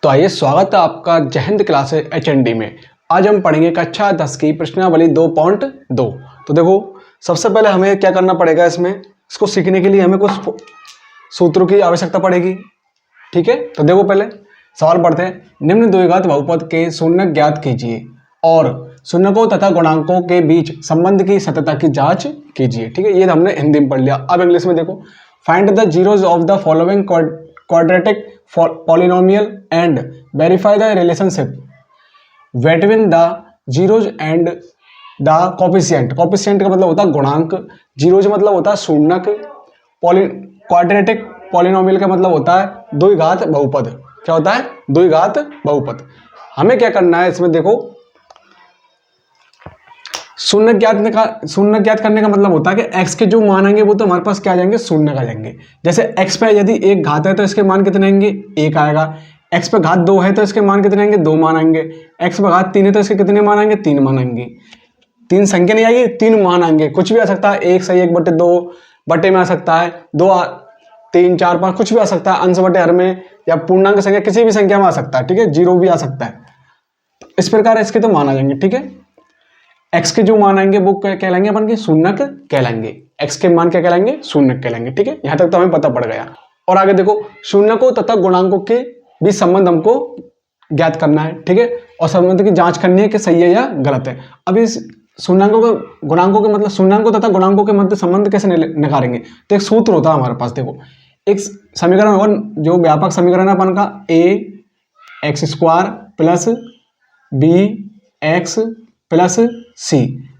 तो आइए, स्वागत है आपका जय हिंद क्लासेस HND में। आज हम पढ़ेंगे कक्षा 10 की प्रश्नावली 2.2। तो देखो, सबसे पहले हमें क्या करना पड़ेगा, इसको सीखने के लिए हमें कुछ सूत्रों की आवश्यकता पड़ेगी। ठीक है, तो देखो पहले सवाल पढ़ते हैं। निम्न द्विघात बहुपद के शून्य ज्ञात कीजिए और शून्यकों तथा गुणांकों के बीच संबंध की सत्यता की जांच कीजिए। ठीक है, ये हमने हिंदी में पढ़ लिया। अब इंग्लिश में देखो, find the zeros of the following quadratic polynomial and verify the relationship between the zeros and the coefficient। coefficient का मतलब होता है गुणांक, जीरोज मतलब होता है शून्यक, क्वाड्रेटिक पॉलिनोमियल का मतलब होता है द्विघात बहुपद। क्या होता है? द्विघात बहुपद। हमें क्या करना है इसमें, देखो, शून्य ज्ञात करने का मतलब होता है कि x के जो मान आएंगे वो तो हमारे पास क्या आ जाएंगे, शून्य आ जाएंगे। जैसे x पे यदि एक घात है तो इसके मान कितने आएंगे, 1 आएगा। x पे घात 2 है तो इसके मान कितने आएंगे, 2 मान आएंगे। x पे घात 3 है तो इसके कितने मान आएंगे, 3 मान आएंगे। 3 संख्या नहीं आएगी, 3 मान आएंगे। कुछ भी आ सकता है, 1 सही 1/2 बटे में आ सकता है, 2 3 4 5 कुछ भी आ सकता है, अंश बटे हर में या पूर्णांक संख्या किसी भी संख्या में आ सकता है। ठीक है, जीरो भी आ सकता है। इस प्रकार इसके तो मान आ जाएंगे। ठीक है, x के जो मान आएंगे वो क्या कहलाएंगे, अपन के शून्यक कहलाएंगे। x के मान क्या कहलाएंगे, शून्यक कहलाएंगे। ठीक है, यहां तक तो हमें पता पड़ गया। और आगे देखो, शून्यकों तथा गुणांकों के बीच संबंध हमको ज्ञात करना है। ठीक है, और संबंध की जांच करनी है कि सही है या गलत है। अब इस शून्यकों के गुणांकों के मतलब शून्यकों तथा गुणांकों के मध्य संबंध कैसे निकालेंगे, तो एक सूत्र होता है हमारे पास। देखो, एक समीकरण होगा जो व्यापक समीकरण है अपन का, ax² plus bx plus c।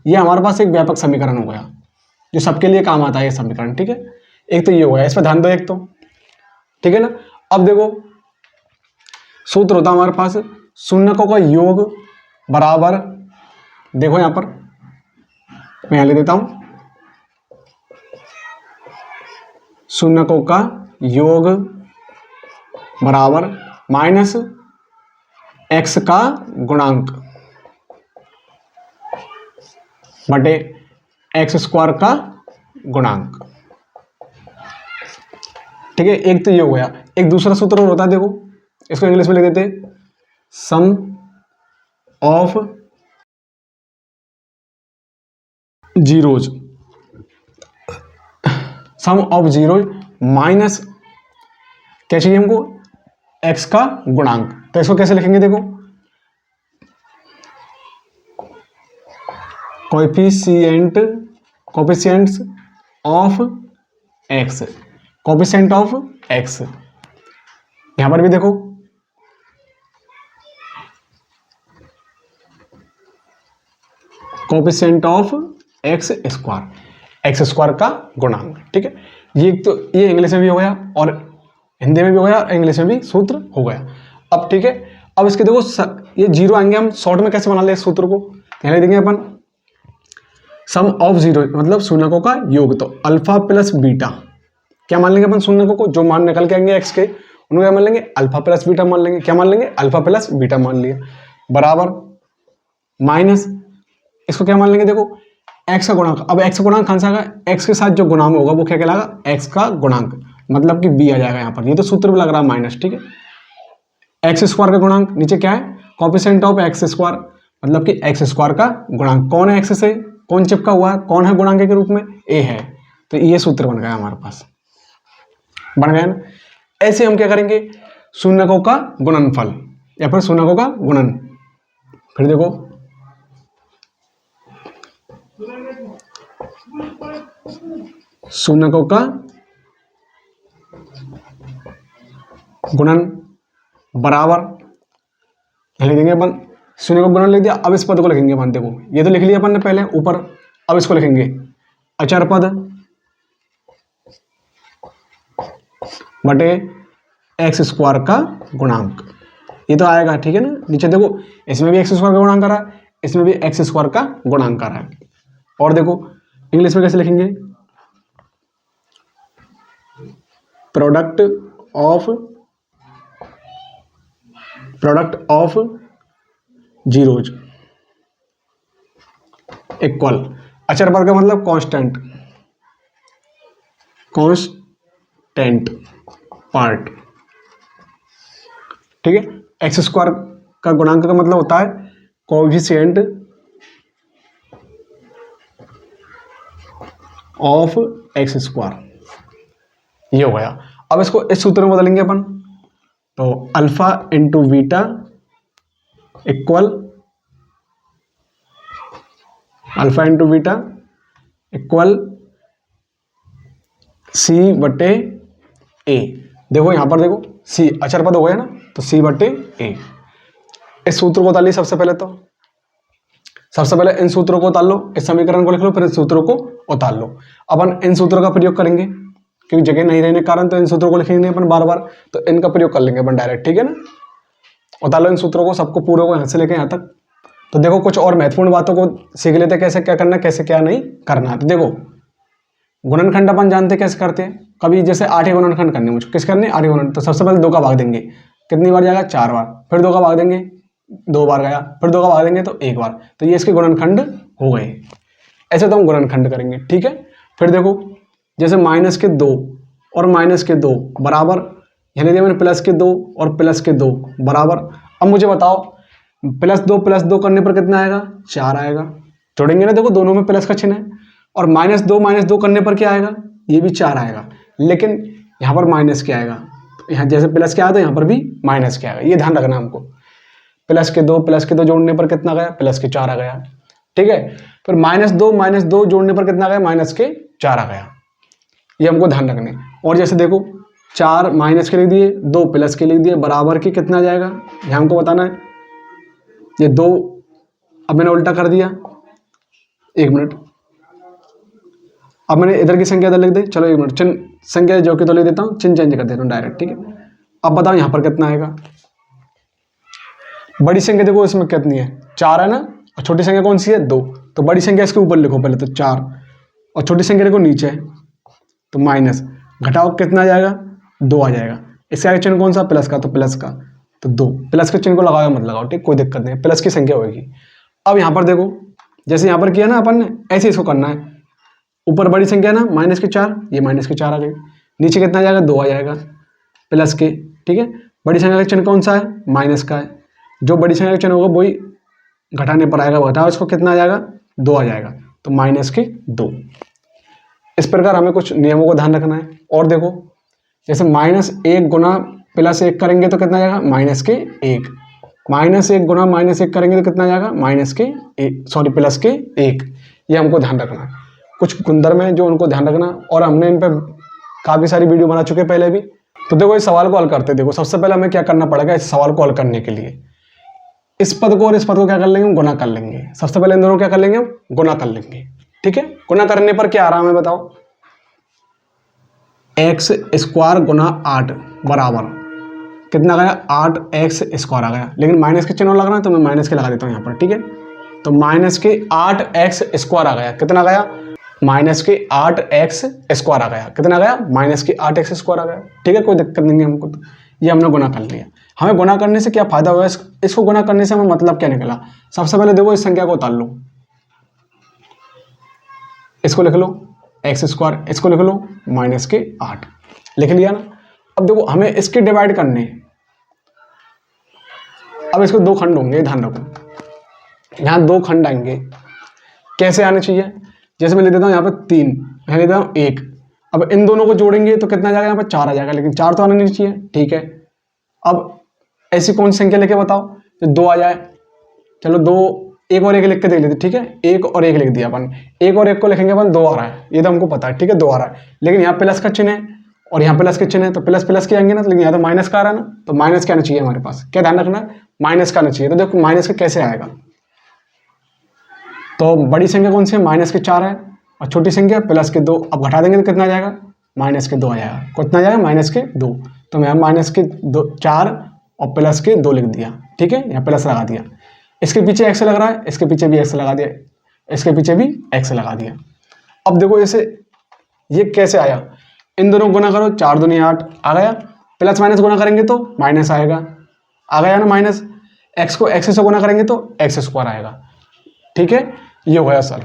ये हमारे पास एक व्यापक समीकरण हो गया जो सबके लिए काम आता है ये समीकरण। ठीक है, एक तो ये हो गया, इस पर ध्यान दो एक तो। ठीक है ना। अब देखो, सूत्र होता है हमारे पास शून्यकों का योग बराबर, देखो यहां पर मैं यहां ले देता हूं, शून्यकों का योग बराबर माइनस x का गुणांक बटे x² का गुणांक। ठीक है, एक तो ये हो गया। एक दूसरा सूत्र और होता है, देखो इसको इंग्लिश में लिख देते हैं, sum of zeros, sum of zeros minus क्या चाहिए हमको, x का गुणांक। तो इसको कैसे लिखेंगे, देखो, coefficients of x, coefficient of x। यहां पर भी देखो, कोएफिशिएंट ऑफ x² का गुणांक। ठीक है, ये इंग्लिश में भी हो गया और हिंदी में भी हो गया और इंग्लिश में भी सूत्र हो गया। अब ठीक है, अब इसके देखो ये जीरो आएंगे, हम शॉर्ट में कैसे बना ले इस सूत्र को, क्या देंगे अपन, सम ऑफ जीरो मतलब शून्यकों का योग। तो अल्फा प्लस बीटा क्या मान लेंगे अपन, शून्यकों को जो मान निकल के आएंगे x के उनको क्या मान लेंगे, अल्फा प्लस बीटा मान लेंगे। क्या मान लेंगे, अल्फा प्लस बीटा मान लिया, बराबर माइनस इसको क्या मान लेंगे, देखो x का गुणांक। अब x का गुणांक कौन सा आएगा, x के साथ जो गुणांक होगा वो क्या कहलाएगा, x का गुणांक, मतलब कि b आ जाएगा यहाँ पर। ये तो सूत्र भी लग रहा है माइनस। ठीक है, x² का गुणांक नीचे क्या है, कोएफिशिएंट ऑफ x², मतलब कि x² का गुणांक। कौन है x से, कौन चिपका हुआ है, कौन है गुणांक के रूप में, a है। तो ये सूत्र बन गया हमारे पास, बन गया ना। ऐसे हम क्या करेंगे, शून्यकों का गुणनफल या फिर शून्यकों का गुणन। फिर देखो, शून्यकों का गुणन बराबर लिख देंगे अपन, शून्य को गुणन लिख दिया। अब इस पद को लिखेंगे अपन, देखो ये तो लिख लिया अपन ने पहले ऊपर, अब इसको लिखेंगे अचर पद बटे x² का गुणांक। ये तो आएगा। ठीक है ना, नीचे देखो इसमें भी x² का गुणांक आ रहा है, इसमें भी x² का गुणांक आ रहा है। और देखो इंग्लिश में कैसे लिखेंगे, प्रोडक्ट ऑफ जीरोज इक्वल, अचर पद का मतलब कांस्टेंट पार्ट। ठीक है, एक्स स्क्वायर का गुणांक का मतलब होता है कोएफिशिएंट ऑफ एक्स स्क्वायर। ये हो गया। अब इसको इस सूत्र में बदलेंगे अपन, तो alpha into beta equal alpha into beta equal C बटे ए। देखो यहां पर देखो सी अचर पद हो गया ना, तो सी बटे ए। इस सूत्र को उतार सबसे पहले, तो सबसे पहले इन सूत्रों को उतार लो, इस समीकरण को लिख लो, फिर इन सूत्रों को उतार लो। अपन इन सूत्रों का प्रयोग करेंगे क्योंकि जगह नहीं रहने के कारण, तो इन सूत्रों को लिखेंगे अपन बार बार, तो इनका प्रयोग कर लेंगे अपन डायरेक्ट, ठीक है ना। उतार लो इन सूत्रों को, सबको पूरे को यहाँ से लेके यहाँ तक। तो देखो कुछ और महत्वपूर्ण बातों को सीख लेते, कैसे क्या करना है, कैसे क्या नहीं करना। तो देखो गुणनखंड अपन जानते कैसे करते हैं, कभी जैसे 8 गुणनखंड करने, मुझको किस करने 8 गुणन, तो सबसे पहले 2 का भाग देंगे, कितनी बार जाएगा 4 बार, फिर 2 का भाग देंगे 2 बार गया, फिर 2 का भाग देंगे तो 1 बार, तो ये इसके गुणनखंड हो गए। ऐसे तो हम गुणनखंड करेंगे, ठीक है। फिर देखो जैसे -2 और -2 बराबर, यानी दिया मैंने +2 और +2 बराबर। अब मुझे बताओ +2 करने पर कितना आएगा, 4 आएगा। जोड़ेंगे ना, देखो दोनों में प्लस का चिन्ह है। और -2 करने पर क्या आएगा, ये भी 4 आएगा, लेकिन यहाँ पर माइनस क्या आएगा, यहाँ जैसे प्लस क्या आया तो यहाँ पर भी माइनस क्या आएगा, ये ध्यान रखना हमको। +2 जोड़ने पर कितना गया, +4 आ गया, ठीक है। फिर -2 जोड़ने पर कितना गया, -4 आ गया, ये हमको ध्यान रखने। और जैसे देखो 4 माइनस के लिख दिए, 2 प्लस के लिख दिए, बराबर के कितना जाएगा, ये हमको बताना है। ये 2 अब मैंने उल्टा कर दिया, 1 मिनट, अब मैंने इधर की संख्या इधर लिख दी, चलो 1 मिनट, चिन्ह संख्या जो कि तो लिख देता हूँ, चिन्ह चेंज कर देता हूँ डायरेक्ट, ठीक है। अब बताओ यहाँ पर कितना आएगा, बड़ी संख्या देखो इसमें कितनी है, 4 है ना, और छोटी संख्या कौन सी है, 2, तो बड़ी संख्या इसके ऊपर लिखो पहले, तो 4, और छोटी संख्या देखो नीचे है, तो माइनस, घटाओ कितना आ जाएगा, 2 आ जाएगा। इसके आगे चिन्ह कौन सा, प्लस का, तो प्लस का, तो 2, प्लस के चिन्ह को लगाओ मत लगाओ, ठीक, कोई दिक्कत नहीं, प्लस की संख्या होगी। अब यहाँ पर देखो जैसे यहाँ पर किया ना अपन ने, ऐसे इसको करना है। ऊपर बड़ी संख्या ना -4, ये -4 आ गई, नीचे कितना आ जाएगा, 2 आ जाएगा प्लस के, ठीक है। बड़ी संख्या का चिन्ह कौन सा है, माइनस का है, जो बड़ी संख्या का चिन्ह होगा वही घटाने पर आएगा, घटाओ इसको कितना आ जाएगा, 2 आ जाएगा, तो -2। इस प्रकार हमें कुछ नियमों को ध्यान रखना है। और देखो जैसे -1 गुना +1 करेंगे तो कितना जाएगा, -1, -1 गुना -1 करेंगे तो कितना जाएगा, +1, ये हमको ध्यान रखना है। कुछ गुणधर्म है जो उनको ध्यान रखना, और हमने इन पर काफ़ी सारी वीडियो बना चुके पहले भी। तो देखो इस सवाल को हल करते, देखो सबसे पहले हमें क्या करना पड़ेगा इस सवाल को हल करने के लिए, इस पद को और इस पद को क्या कर लेंगे, गुना कर लेंगे। सबसे पहले इन दोनों क्या कर लेंगे, हम गुना कर लेंगे, ठीक है। गुना करने पर क्या आ रहा है हमें बताओ, x² गुना 8 बराबर कितना गया, 8x² आ गया, लेकिन माइनस के चिन्ह लगना है तो मैं माइनस के लगा देता हूँ यहाँ पर, ठीक है। तो -8x² आ गया, कितना गया, -8x² आ गया, कितना गया, -8x² आ गया, ठीक है, कोई दिक्कत नहीं है हमको। तो ये हमने गुना कर लिया। हमें गुना करने से क्या फायदा हुआ, इसको गुना करने से हमें मतलब क्या निकला। सबसे पहले देखो इस संख्या को उतार लो, इसको लिख लो x², इसको लिख लो -8, लिख लिया ना। अब देखो हमें इसके डिवाइड करने, अब इसको 2 खंड होंगे, ध्यान रखो यहाँ 2 खंड आएंगे, कैसे आने चाहिए, जैसे मैं लिख देता हूँ यहाँ पर 3, यहाँ लिख देता हूँ 1। अब इन दोनों को जोड़ेंगे तो कितना जाएगा, यहाँ पर 4 आ जाएगा, लेकिन 4 तो आना नहीं चाहिए, ठीक है। अब ऐसी कौन सी संख्या लेके बताओ जो 2 आ जाए, चलो 2, 1 और 1 लिख के देख लेते, ठीक है। 1 और 1 लिख दिया अपन, 1 और 1 को लिखेंगे अपन, 2 आ रहा है, ये तो हमको पता है, ठीक है, 2 आ रहा है, लेकिन यहाँ प्लस का चिन्ह है और यहाँ प्लस के चिन्ह है, तो प्लस के आएंगे ना, तो लेकिन यहाँ तो माइनस का आ रहा है ना, तो माइनस क्या आना चाहिए हमारे पास, क्या ध्यान रखना है, माइनस का आना चाहिए। तो देखो माइनस का कैसे आएगा, तो बड़ी संख्या कौन सी है, -4 है, और छोटी संख्या +2, अब घटा देंगे तो कितना आ जाएगा, -2 आ जाएगा, कितना आ जाएगा, -2। तो मैं -4 और +2 लिख दिया, ठीक है, यहाँ प्लस लगा दिया। इसके पीछे x लग रहा है, इसके पीछे भी x लगा दिया, इसके पीछे भी x लगा दिया। अब देखो जैसे ये कैसे आया, इन दोनों गुना करो, 4 दूनी 8 आ गया, प्लस माइनस गुना करेंगे तो माइनस आएगा, आ गया ना माइनस, x को x से गुना करेंगे तो x² आएगा, ठीक है, ये हो गया सर।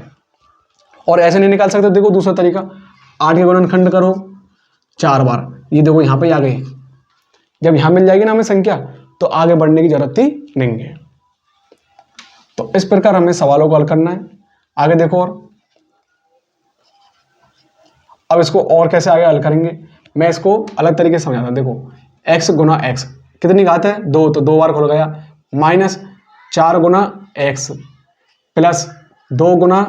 और ऐसे नहीं निकाल सकते, देखो दूसरा तरीका, 8 के गुणनखंड करो 4 बार, ये देखो यहाँ पे आ गई, जब यहाँ मिल जाएगी ना हमें संख्या, तो आगे बढ़ने की जरूरत ही नहीं है। तो इस प्रकार हमें सवालों को हल करना है। आगे देखो, और अब इसको और कैसे आगे हल करेंगे, मैं इसको अलग तरीके से समझाता हूं। देखो, x गुना x कितनी घात है, 2, तो 2 बार खुल गया, माइनस 4 गुना x प्लस 2 गुना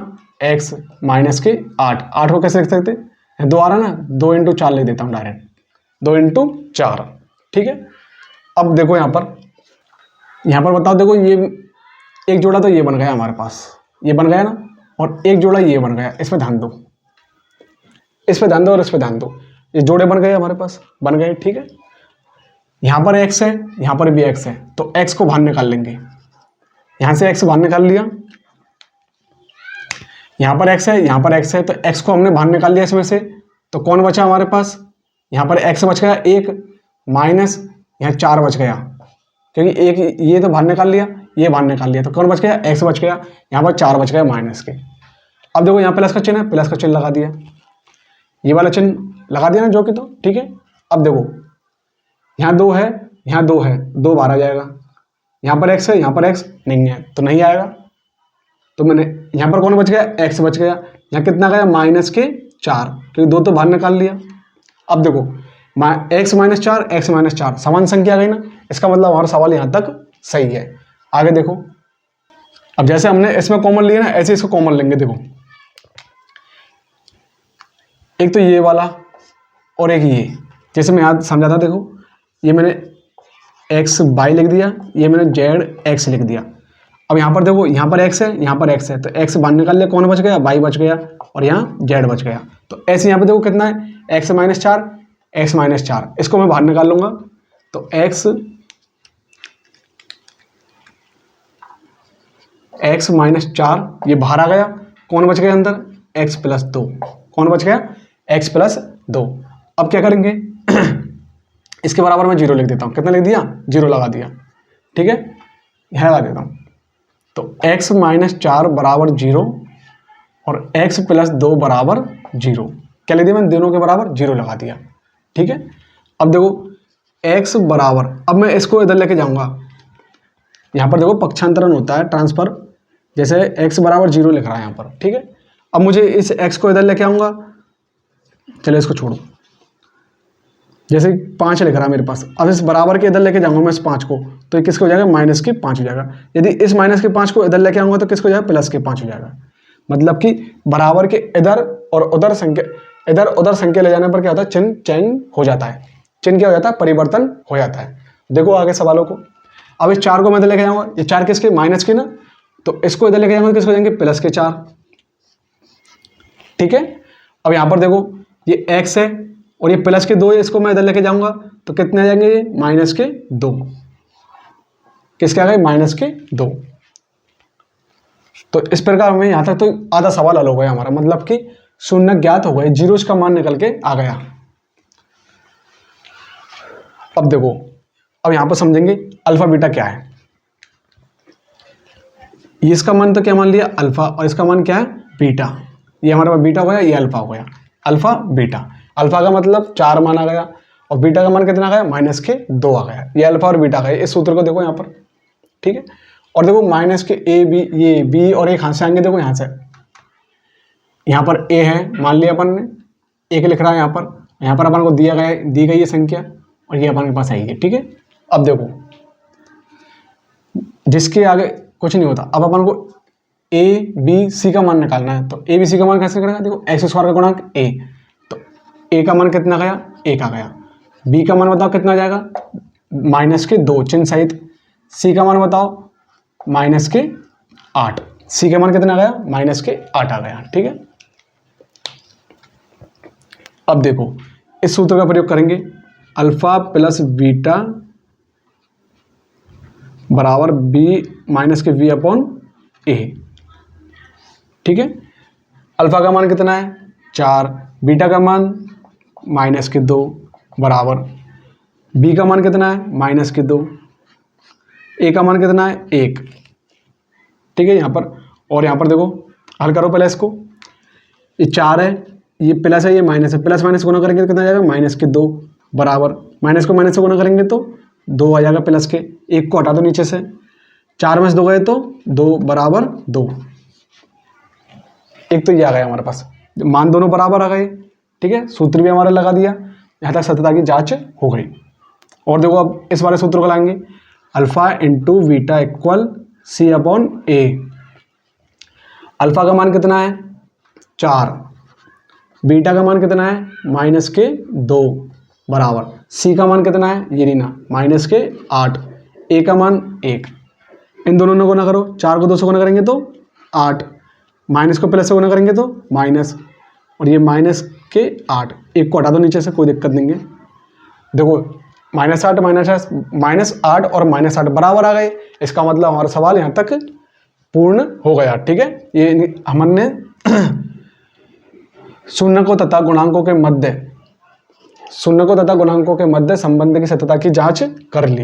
x माइनस के 8। 8 को कैसे लिख सकते हैं, 2 आ रहा ना, 2 इंटू 4 लिख देता हूँ डायरेक्ट, 2 इंटू 4। ठीक है, अब देखो यहाँ पर बताओ, देखो ये एक जोड़ा तो ये बन गया हमारे पास, ये बन गया ना, और एक जोड़ा ये बन गया। इस पे ध्यान दो, इस पे ध्यान दो और इस पे ध्यान दो, ये जोड़े बन गए हमारे पास, बन गए। ठीक है, यहाँ पर x है, यहाँ पर भी x है, तो x को बाहर निकाल लेंगे। यहाँ से x बाहर निकाल लिया, यहाँ पर x है, यहाँ पर x है, तो x को हमने बाहर निकाल लिया इसमें से, तो कौन बचा हमारे पास, यहाँ पर x बच गया 1, माइनस यहाँ 4 बच गया, क्योंकि एक ये तो बाहर निकाल लिया, ये बाहर निकाल लिया, तो कौन बच गया, x बच गया, यहाँ पर 4 बच गया माइनस के। अब देखो यहाँ प्लस का चिन्ह है, प्लस का चिन्ह लगा दिया, ये वाला चिन्ह लगा दिया ना जो कि, तो ठीक है। अब देखो यहाँ 2 है, यहाँ 2 है, 2 बाहर आ जाएगा, यहाँ पर x है, यहाँ पर x नहीं है, तो नहीं आएगा। तो मैंने यहाँ पर कौन बच गया, x बच गया, यहाँ कितना गया, माइनस के 4, क्योंकि 2 तो बाहर निकाल लिया। अब देखो x माइनस 4, x माइनस 4 समान संख्या आ गई ना, इसका मतलब हमारा सवाल यहाँ तक सही है। आगे देखो, अब जैसे हमने इसमें कॉमन लिया ना, ऐसे इसको कॉमन लेंगे। देखो एक तो ये वाला और एक ये, जैसे मैं याद समझा था, देखो ये मैंने x y लिख दिया, ये मैंने z x लिख दिया। अब यहाँ पर देखो, यहाँ पर x है, यहाँ पर x है, तो x बाहर निकाल लिया, कौन बच गया, y बच गया, और यहाँ z बच गया। तो ऐसे यहाँ पे देखो कितना है, x माइनस 4, x माइनस 4, इसको मैं बाहर निकाल लूंगा, तो x माइनस 4 ये बाहर आ गया, कौन बच गया अंदर, x प्लस 2, कौन बच गया, x प्लस 2। अब क्या करेंगे इसके बराबर मैं 0 लिख देता हूँ, कितना लिख दिया, 0 लगा दिया। ठीक है, यह लगा देता हूँ, तो x माइनस 4 बराबर 0 और x प्लस 2 बराबर 0, क्या लिख दिया मैंने, दोनों के बराबर 0 लगा दिया। ठीक है, अब देखो x बराबर, अब मैं इसको इधर लेके जाऊंगा, यहाँ पर देखो पक्षांतरण होता है, ट्रांसफर, जैसे x बराबर 0 लिख रहा है यहाँ पर। ठीक है, अब मुझे इस x को इधर लेके आऊंगा, चलो इसको छोड़ो, जैसे 5 लिख रहा है मेरे पास, अब इस बराबर के इधर लेके जाऊंगा मैं इस 5 को, तो ये किसको हो जाएगा, माइनस के 5 हो जाएगा। यदि इस माइनस के 5 को इधर लेके आऊंगा तो किसको हो जाएगा, प्लस के 5 हो जाएगा। मतलब कि बराबर के इधर और उधर संख्या, इधर उधर संख्या ले जाने पर क्या होता है, चिन्ह चेंज हो जाता है, चिन्ह क्या हो जाता है, परिवर्तन हो जाता है। देखो आगे सवालों को, अब इस 4 को मैं इधर लेके जाऊंगा, ये 4 किसके, माइनस के ना, तो इसको इधर लेके जाऊंगा, किसको जाएंगे, प्लस के 4। ठीक है, अब यहाँ पर देखो ये x है और ये प्लस के 2 है, इसको मैं इधर लेके जाऊंगा तो कितने आ जाएंगे, ये माइनस के 2, किसके आ गए, माइनस के 2। तो इस प्रकार हमें यहां तक तो आधा सवाल हल हो गया हमारा, मतलब कि शून्य ज्ञात हो गए, जीरो का मान निकल के आ गया। अब देखो, अब यहां पर समझेंगे अल्फा बीटा क्या है। ये इसका मान तो क्या मान लिया, अल्फा, और इसका मान क्या है, बीटा। ये हमारे पास बीटा हो गया, ये अल्फा हो गया, अल्फा बीटा। अल्फा का मतलब 4 मान आ गया और बीटा का मान कितना आ गया, माइनस के 2 आ गया। ये अल्फा और बीटा का है, इस सूत्र को देखो यहाँ पर। ठीक है, और देखो माइनस के ए बी, ये बी और एक हाथ से आएंगे, देखो यहाँ से, यहाँ पर ए है, मान लिया अपन ने, एक लिख रहा है यहाँ पर अपन को दिया गया, दी गई है संख्या, और ये अपन के पास आई है। ठीक है, अब देखो जिसके आगे कुछ नहीं होता, अब अपन को ए बी सी का मान निकालना है, तो ए बी सी का मान कैसे करेगा, देखो एक्स स्क्वायर का गुणांक ए, तो ए का मान कितना गया, 1 आ गया। बी का मान बताओ कितना जाएगा, माइनस के 2 चिन्ह सहित। सी का मान बताओ माइनस के 8, सी का मान कितना गया, माइनस के 8 आ गया। ठीक है, अब देखो इस सूत्र का प्रयोग करेंगे, अल्फा प्लस बीटा बराबर बी माइनस के वी अपॉन ए। ठीक है, अल्फा का मान कितना है, 4, बीटा का मान माइनस के 2 बराबर, बी का मान कितना है, माइनस के 2, ए का मान कितना है, 1। ठीक है, यहाँ पर, और यहाँ पर देखो हल करो पहले इसको, ये 4 है, ये प्लस है, ये माइनस है, प्लस माइनस गुना करेंगे तो कितना जाएगा, माइनस के 2 बराबर, माइनस को माइनस से गुना करेंगे तो 2 आ जाएगा प्लस के, 1 को हटा दो नीचे से, 4 में से 2 गए तो 2 बराबर 2। एक तो ये आ गया हमारे पास, मान दोनों बराबर आ गए, ठीक है। सूत्र भी हमारा लगा दिया, यहाँ तक सत्यता की जांच हो गई। और देखो अब इस वाले सूत्र को लाएंगे, alpha into beta equal C upon A. Alpha का मान कितना है 4, बीटा का मान कितना है -2 बराबर, सी का मान कितना है ये रीना -8, ए का मान 1। इन दोनों ने गुना करो, 4 को 2 से गुना करेंगे तो 8, माइनस को प्लस से गुना करेंगे तो माइनस, और ये -8, 1 को हटा दो नीचे से, कोई दिक्कत नहीं है। देखो -8 -8 और -8 बराबर आ गए, इसका मतलब हमारा सवाल यहाँ तक पूर्ण हो गया, ठीक है। ये हमने शून्य को तथा गुणांकों के मध्य संबंध की सत्यता की जांच कर ली।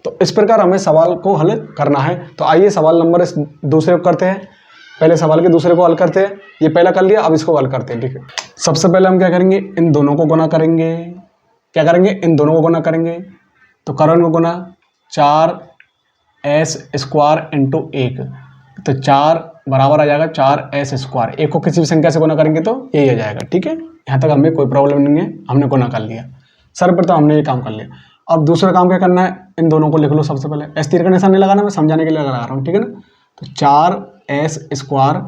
तो इस प्रकार हमें सवाल को हल करना है। तो आइए सवाल नंबर इस दूसरे को करते हैं, पहले सवाल के दूसरे को हल करते हैं। ये पहला कर लिया, अब इसको हल करते हैं, ठीक है। सबसे पहले हम क्या करेंगे, इन दोनों को गुना करेंगे। क्या करेंगे, इन दोनों को गुना करेंगे। तो करण को गुना 4s² इंटू 1, तो 4 बराबर आ जाएगा 4s²। एक को किसी भी संख्या से गुना करेंगे तो यही आ जाएगा, ठीक है। यहाँ तक हमें कोई प्रॉब्लम नहीं है, हमने गुना कर लिया। सर्वप्रथम हमने ये काम कर लिया। अब दूसरा काम क्या करना है, इन दोनों को लिख लो। सबसे पहले एस तीर का निशान नहीं लगाना, मैं समझाने के लिए लगा रहा हूँ, ठीक है ना। तो 4s²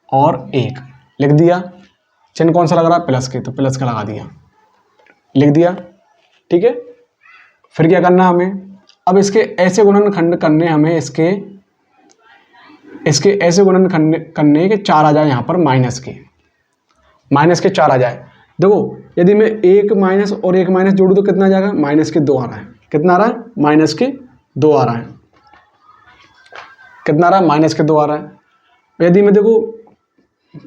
और 1 लिख दिया। चिन्ह कौन सा लग रहा है, प्लस के, तो प्लस का लगा दिया, लिख दिया, ठीक है। फिर क्या करना हमें, अब इसके ऐसे गुणनखंड करने हमें, इसके ऐसे गुणनखंड करने के 4 आ जाए यहाँ पर, माइनस के 4 आ जाए। देखो यदि मैं 1 माइनस और 1 माइनस जोड़ू तो कितना आ जाएगा, -2 आ रहा है। कितना आ रहा है, -2 आ रहा है। कितना आ रहा है, -2 आ रहा है। यदि मैं देखो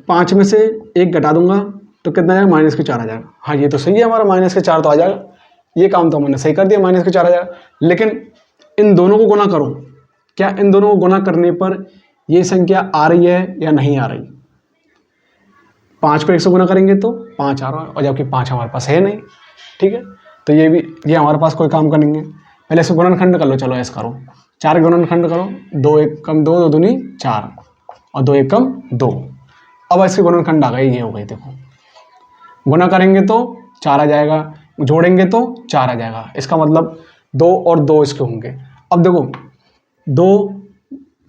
5 में से 1 घटा दूंगा तो कितना आ जाएगा, -4 आ जाएगा। हाँ ये तो सही है, हमारा -4 तो आ जाएगा। ये काम तो हमने सही कर दिया, -4 आ जाएगा। लेकिन इन दोनों को गुना करो, क्या इन दोनों को गुना करने पर ये संख्या आ रही है या नहीं आ रही। 5 को 1 से गुना करेंगे तो 5 आ रहा है, और जबकि 5 हमारे पास है नहीं, ठीक है। तो ये हमारे पास कोई काम करेंगे। पहले इसको गुणनखंड कर लो, चलो ऐसा करो, 4 गुणनखंड करो, 2 1 कम 2, 2 दूनी 4 और 2 1 कम 2। अब इसके गुणनखंड आ गए, ये हो गई। देखो गुना करेंगे तो 4 आ जाएगा, जोड़ेंगे तो 4 आ जाएगा। इसका मतलब 2 और 2 इसके होंगे। अब देखो 2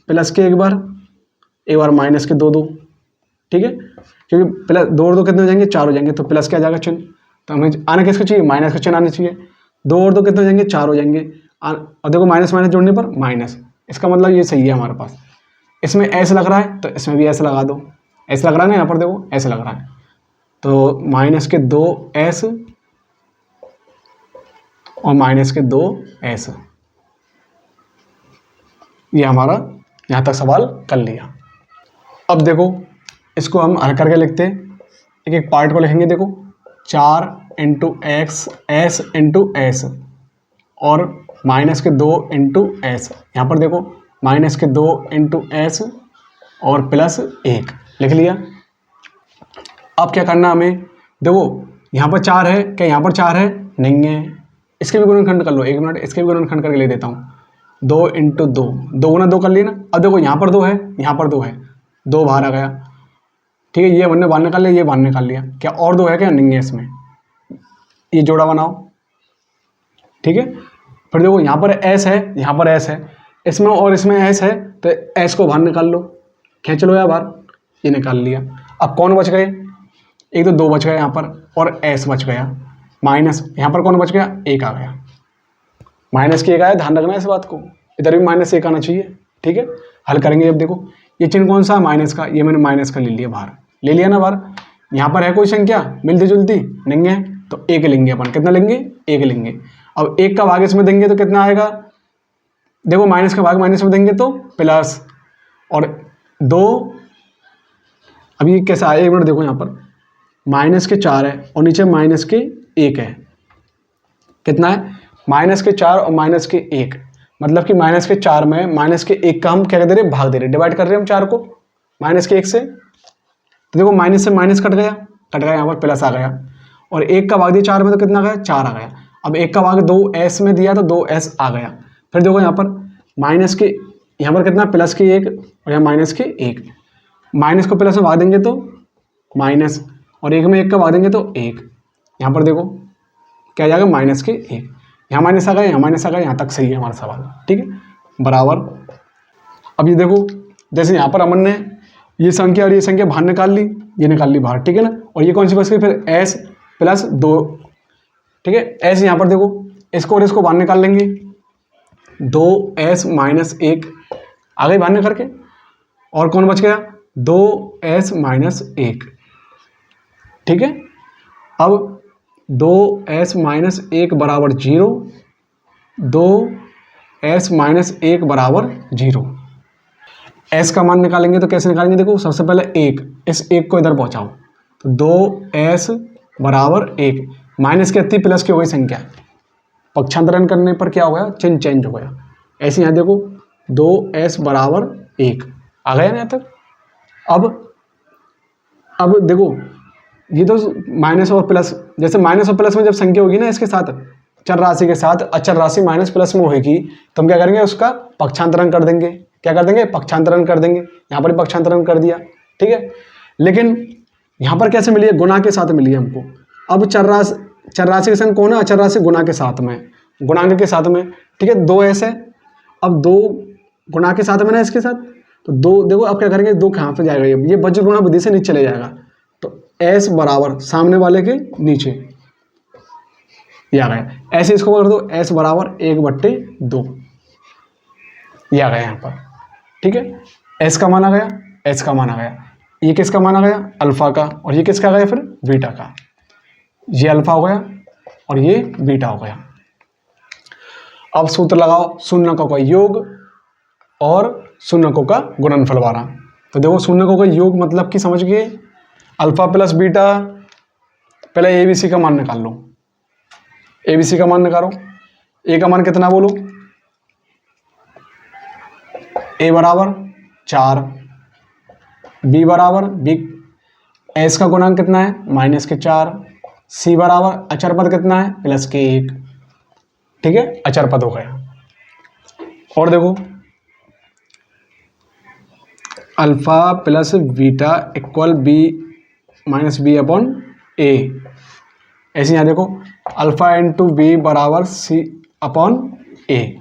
प्लस के एक बार माइनस के 2, ठीक है, क्योंकि प्लस 2 और 2 कितने हो जाएंगे, 4 हो जाएंगे। तो प्लस क्या आ जाएगा चिन्ह, तो हमें आने किसको चाहिए, माइनस का चिन्ह आने चाहिए। 2 और 2 कितने हो जाएंगे, 4 हो जाएंगे। और देखो माइनस माइनस जोड़ने पर माइनस, इसका मतलब ये सही है हमारे पास। इसमें ऐसे लग रहा है तो इसमें भी ऐसे लगा दो, ऐसे लग रहा है ना, यहाँ पर देखो ऐसे लग रहा है। तो -2s और -2s, ये हमारा यहाँ तक सवाल कर लिया। अब देखो इसको हम हल करके लिखते हैं, एक एक पार्ट को लिखेंगे। देखो 4 into x S into S और -2 इंटू एस। यहाँ पर देखो -2 इंटू एस और +1 लिख लिया। अब क्या करना हमें, देखो यहाँ पर 4 है, क्या यहाँ पर 4 है, नहीं है। इसके भी गुणनखंड कर लो, 1 मिनट, इसके भी गुणनखंड करके ले देता हूँ। 2 इंटू 2, 2 गुना 2 कर लिया ना। अब देखो यहाँ पर 2 है, यहाँ पर 2 है, 2 बाहर आ गया, ठीक है। ये हमने बाहर निकाल लिया, ये बाहर निकाल लिया। क्या और 2 है, क्या नहीं है इसमें, ये जोड़ा बनाओ, ठीक है। फिर देखो यहाँ पर एस है, यहाँ पर एस है, इसमें और इसमें एस है, तो एस को बाहर निकाल लो, खींच लो या बाहर, ये निकाल लिया। अब कौन बच गए, एक तो 2 बच गए यहाँ पर, और एस बच गया। माइनस यहाँ पर कौन बच गया, 1 आ गया, -1 आया, ध्यान रखना इस बात को। इधर भी -1 आना चाहिए, ठीक है। हल करेंगे। अब देखो ये चिन्ह कौन सा, माइनस का, ये मैंने माइनस का ले लिया बाहर, ले लिया ना बाहर। यहाँ पर है कोई संख्या मिलती जुलती, नहीं है, तो 1 लेंगे अपन। कितना लेंगे, 1 लेंगे। अब 1 का भाग इसमें देंगे तो कितना आएगा, देखो माइनस का भाग माइनस में देंगे तो प्लस, और 2, अभी कैसा आया, 1 मिनट देखो, यहाँ पर -4 है और नीचे -1 है। कितना है, -4 और -1, मतलब कि -4 में -1 का हम क्या दे रहे हैं, भाग दे रहे हैं, डिवाइड कर रहे हैं हम 4 को -1 से। तो देखो माइनस से माइनस कट गया यहाँ पर प्लस आ गया, और 1 का भाग दिया 4 में तो कितना आ गया, 4 आ गया। अब 1 का भाग 2s में दिया तो 2s आ गया। फिर देखो यहाँ पर माइनस के, यहाँ पर कितना प्लस के 1 और यहाँ माइनस के 1, माइनस को प्लस में भाग देंगे तो माइनस, और 1 में 1 का भाग देंगे तो 1। यहाँ पर देखो क्या आ जाएगा माइनस के 1, यहाँ माइनस आ गया, यहाँ माइनस आ गया, यहाँ तक सही है हमारा सवाल। ठीक है, बराबर। अब ये देखो जैसे यहाँ पर अमन ने ये संख्या और ये संख्या बाहर निकाल ली, ये निकाल ली बाहर, ठीक है ना, और ये कौन सी बच गई फिर s प्लस 2, ठीक है, s यहाँ पर देखो इसको और इसको बाहर निकाल लेंगे, 2s माइनस 1 आ गई बाहर निकल के, और कौन बच गया 2s माइनस 1। ठीक है, अब 2s माइनस 1 बराबर 0, 2s माइनस 1 बराबर 0। s का मान निकालेंगे तो कैसे निकालेंगे, देखो सबसे पहले 1, इस 1 को इधर पहुंचाओ तो 2s बराबर 1, माइनस के अति प्लस की हो गई संख्या, पक्षांतरण करने पर क्या हो गया, चिन्ह चेंज हो गया। ऐसे यहाँ देखो 2s बराबर 1 आ गया ना यहाँ तक। अब देखो ये तो माइनस और प्लस, जैसे माइनस और प्लस में जब संख्या होगी ना इसके साथ, चर राशि के साथ अचर राशि माइनस प्लस में होगी तो हम क्या करेंगे, उसका पक्षांतरण कर देंगे। क्या कर देंगे, पक्षांतरण कर देंगे। यहाँ पर पक्षांतरण कर दिया, ठीक है। लेकिन यहाँ पर कैसे मिली है, गुणा के साथ मिली है हमको। अब चर राशि के संग कौन है, अचर राशि गुणा के साथ में, गुणांक के साथ में, ठीक है। 2s है, अब 2 गुणा के साथ में ना इसके साथ, तो 2 देखो अब क्या करेंगे, 2 कहाँ पे जाएगा, ये वज्र गुणा विधि से नीचे चले जाएगा, तो s बराबर सामने वाले के नीचे ये आ गया। ऐसे इसको कर दो, s बराबर 1/2 ये आ गया यहाँ पर, ठीक है। s का मान आ गया, s का मान आ गया, ये किसका मान आ गया, अल्फा का, और ये किसका आ गया फिर बीटा का। ये अल्फा हो गया और ये बीटा हो गया। अब सूत्र लगाओ, शून्यकों का योग और शून्यकों का गुणनफल वाला। तो देखो शून्यकों का योग मतलब कि समझ गए, अल्फा प्लस बीटा, पहले एबीसी का मान निकाल लो, एबीसी का मान निकालो। ए का मान कितना बोलो, ए बराबर 4, बी बराबर बी, एस का गुणांक कितना है -4, सी बराबर अचर पद कितना है +1, ठीक है, अचर पद हो गया। और देखो alpha plus beta equal B minus B upon A, ऐसे यहाँ देखो अल्फा इंटू बी बराबर सी अपॉन ए।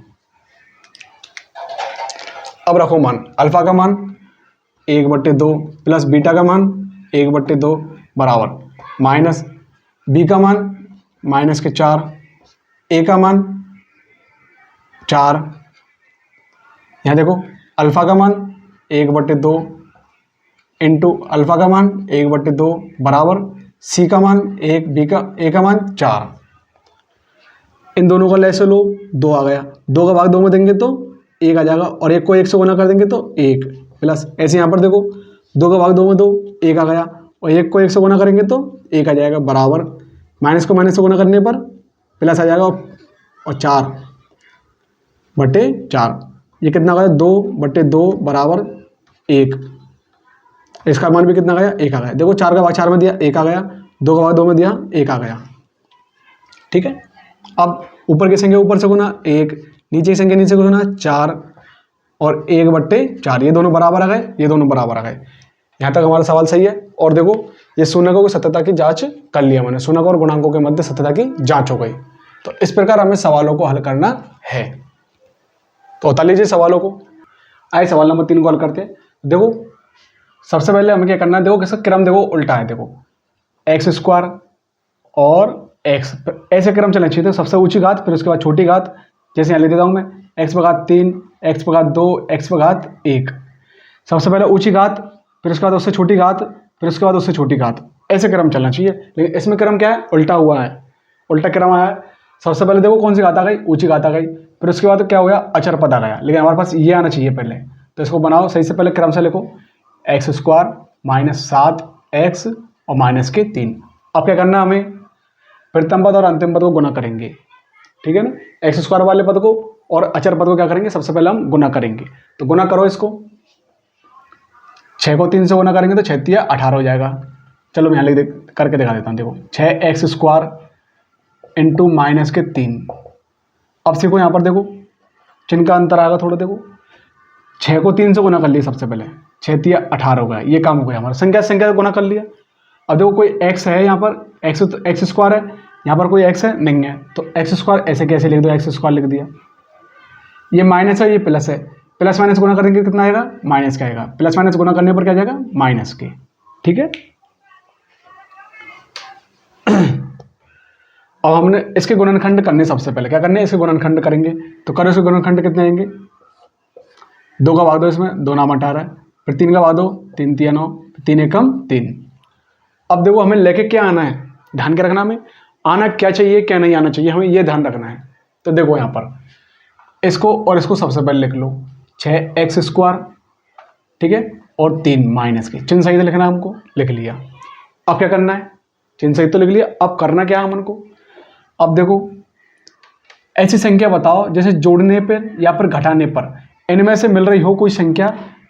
अब रखो मान, अल्फा का मान 1/2 प्लस बीटा का मान 1/2 बराबर माइनस बी का मान -4, ए का मान 4, यहाँ देखो अल्फा का मान 1/2 इंटू अल्फा का मान 1/2 बराबर सी का मान 1, बी का ए का मान 4। इन दोनों का लैसे लो, 2 आ गया, 2 का भाग 2 में देंगे तो 1 आ जाएगा, और 1 को 1 से गुना कर देंगे तो 1 प्लस, ऐसे यहाँ पर देखो 2 का भाग 2 में 2, 1 आ गया, और 1 को 1 से गुना करेंगे तो 1 आ जाएगा, बराबर माइनस को माइनस से गुना करने पर प्लस आ जाएगा, और 4/4, ये कितना गया 2/2 बराबर 1, इसका मान भी कितना गया 1 आ गया। देखो 4 का भाग 4 में दिया 1 आ गया, 2 का भाग 2 में दिया 1 आ गया, ठीक है। अब ऊपर की संख्या ऊपर से गुना 1, नीचे की संख्या नीचे से गुना 4, और 1/4, ये दोनों बराबर आ गए, ये दोनों बराबर आ गए। यहाँ तक हमारा सवाल सही है। और देखो ये शून्यकों की सत्यता की जांच कर लिया मैंने, शून्यकों और गुणांकों के मध्य सत्यता की जांच हो गई। तो इस प्रकार हमें सवालों को हल करना है। तो उतार लीजिए सवालों को। आइए सवाल नंबर 3 को हल करते हैं। देखो सबसे पहले हमें क्या करना है, देखो किसका क्रम देखो उल्टा है, देखो x² और x, ऐसे क्रम चलना चाहिए। तो सबसे ऊंची घात, फिर उसके बाद छोटी घात, जैसे यहाँ लिख देता हूँ मैं x/3, x/2, x/1। सबसे पहले ऊंची घात, फिर उसके बाद उससे छोटी घात, फिर उसके बाद उससे छोटी घात, ऐसे क्रम चलना चाहिए। लेकिन इसमें क्रम क्या है, उल्टा हुआ है, उल्टा क्रम आया है। सबसे पहले देखो कौन सी घात आ गई, ऊंची घात आ गई, फिर उसके बाद क्या हो गया, अचर पद आ गया। लेकिन हमारे पास ये आना चाहिए पहले, तो इसको बनाओ सही से, पहले क्रम से लिखो x² -7x और -3। अब क्या करना है हमें, प्रथम पद और अंतिम पद को गुना करेंगे, ठीक है ना। x² वाले पद को और अचर पद को क्या करेंगे, सबसे पहले हम गुना करेंगे। तो गुना करो इसको, 6 को 3 से गुना करेंगे तो 6 × 18 हो जाएगा। चलो मैं यहाँ करके दिखा देता हूँ। देखो 6x² इंटू माइनस के 3। अब सीखो यहाँ पर देखो चिन्ह का अंतर आएगा थोड़ा। देखो 6 को 3 से गुना कर लिया सबसे पहले, 6 तिया 18 हो गया, ये काम हो गया हमारा। संख्या से गुना कर लिया। अब देखो कोई x है यहाँ पर, x तो एक्स स्क्वायर है, यहाँ पर कोई x है नहीं है, तो एक्स स्क्वायर ऐसे कैसे लिख दो, एक्स स्क्वायर लिख दिया। ये माइनस है, ये प्लस है, प्लस माइनस गुना करेंगे कितना आएगा, माइनस का आएगा। प्लस माइनस गुना करने पर क्या जाएगा, माइनस के। ठीक है। अब हमने इसके गुणनखंड करने, सबसे पहले क्या करने, इसके गुणनखंड करेंगे। तो करो इसके गुणनखंड कितने आएंगे, 2 का भाग दो, इसमें 2 नाम 18, फिर 3 का भाग दो, 3 तिया 9, 3 एकम 3। अब देखो हमें लेके क्या आना है, ध्यान के रखना, हमें आना क्या चाहिए क्या नहीं आना चाहिए, हमें ये ध्यान रखना है। तो देखो यहाँ पर इसको और इसको सबसे पहले लिख लो, 6x स्क्वायर, ठीक है, और 3 माइनस के, चिन्ह सही से लिखना है हमको, लिख लिया। अब क्या करना है, चिन्ह सही तो लिख लिया, अब करना क्या है हमको। अब देखो ऐसी संख्या बताओ जैसे जोड़ने पर या फिर घटाने पर इनमें से मिल रही हो कोई संख्या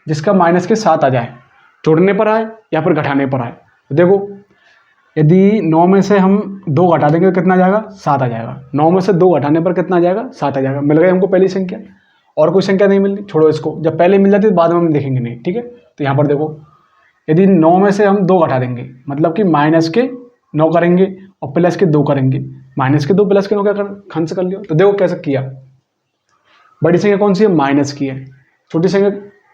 जिसका माइनस के 7 आ जाए, जोड़ने पर आए या फिर घटाने पर आए। तो देखो यदि 9 में से हम 2 घटा देंगे तो कितना आ जाएगा, 7 आ जाएगा। 9 में से 2 घटाने पर कितना आ जाएगा, 7 आ जाएगा। मिल गई हमको पहली संख्या, और कोई संख्या नहीं मिल रही, छोड़ो इसको, जब पहले मिल जाती तो बाद में हम देखेंगे नहीं। ठीक है। तो यहाँ पर देखो यदि 9 में से हम 2 घटा देंगे, मतलब कि माइनस के 9 करेंगे और प्लस के 2 करेंगे, माइनस के 2 प्लस के 9 क्या खंड कर लियो। तो देखो कैसे किया, बड़ी संख्या कौन सी है, माइनस की है, छोटी संख्या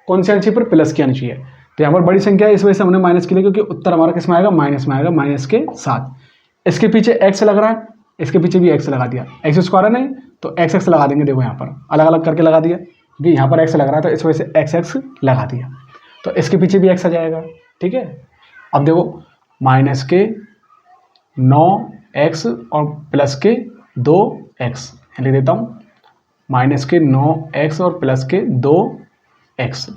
कौन सी आनी चाहिए, पर प्लस की आनी चाहिए। तो यहाँ पर बड़ी संख्या है, इस वजह से हमने माइनस की ली, क्योंकि उत्तर हमारा किस में आएगा, माइनस में आएगा, माइनस के 7। इसके पीछे x लग रहा है, इसके पीछे भी x लगा दिया, एक्स स्क्वायर है नहीं तो x लगा देंगे। देखो यहाँ पर अलग अलग करके लगा दिया, क्योंकि यहाँ पर x लग रहा है तो इस वजह से x लगा दिया, तो इसके पीछे भी x आ जाएगा। ठीक है। अब देखो माइनस के 9x और प्लस के 2x लिख देता हूँ, माइनस के 9x और प्लस के 2x।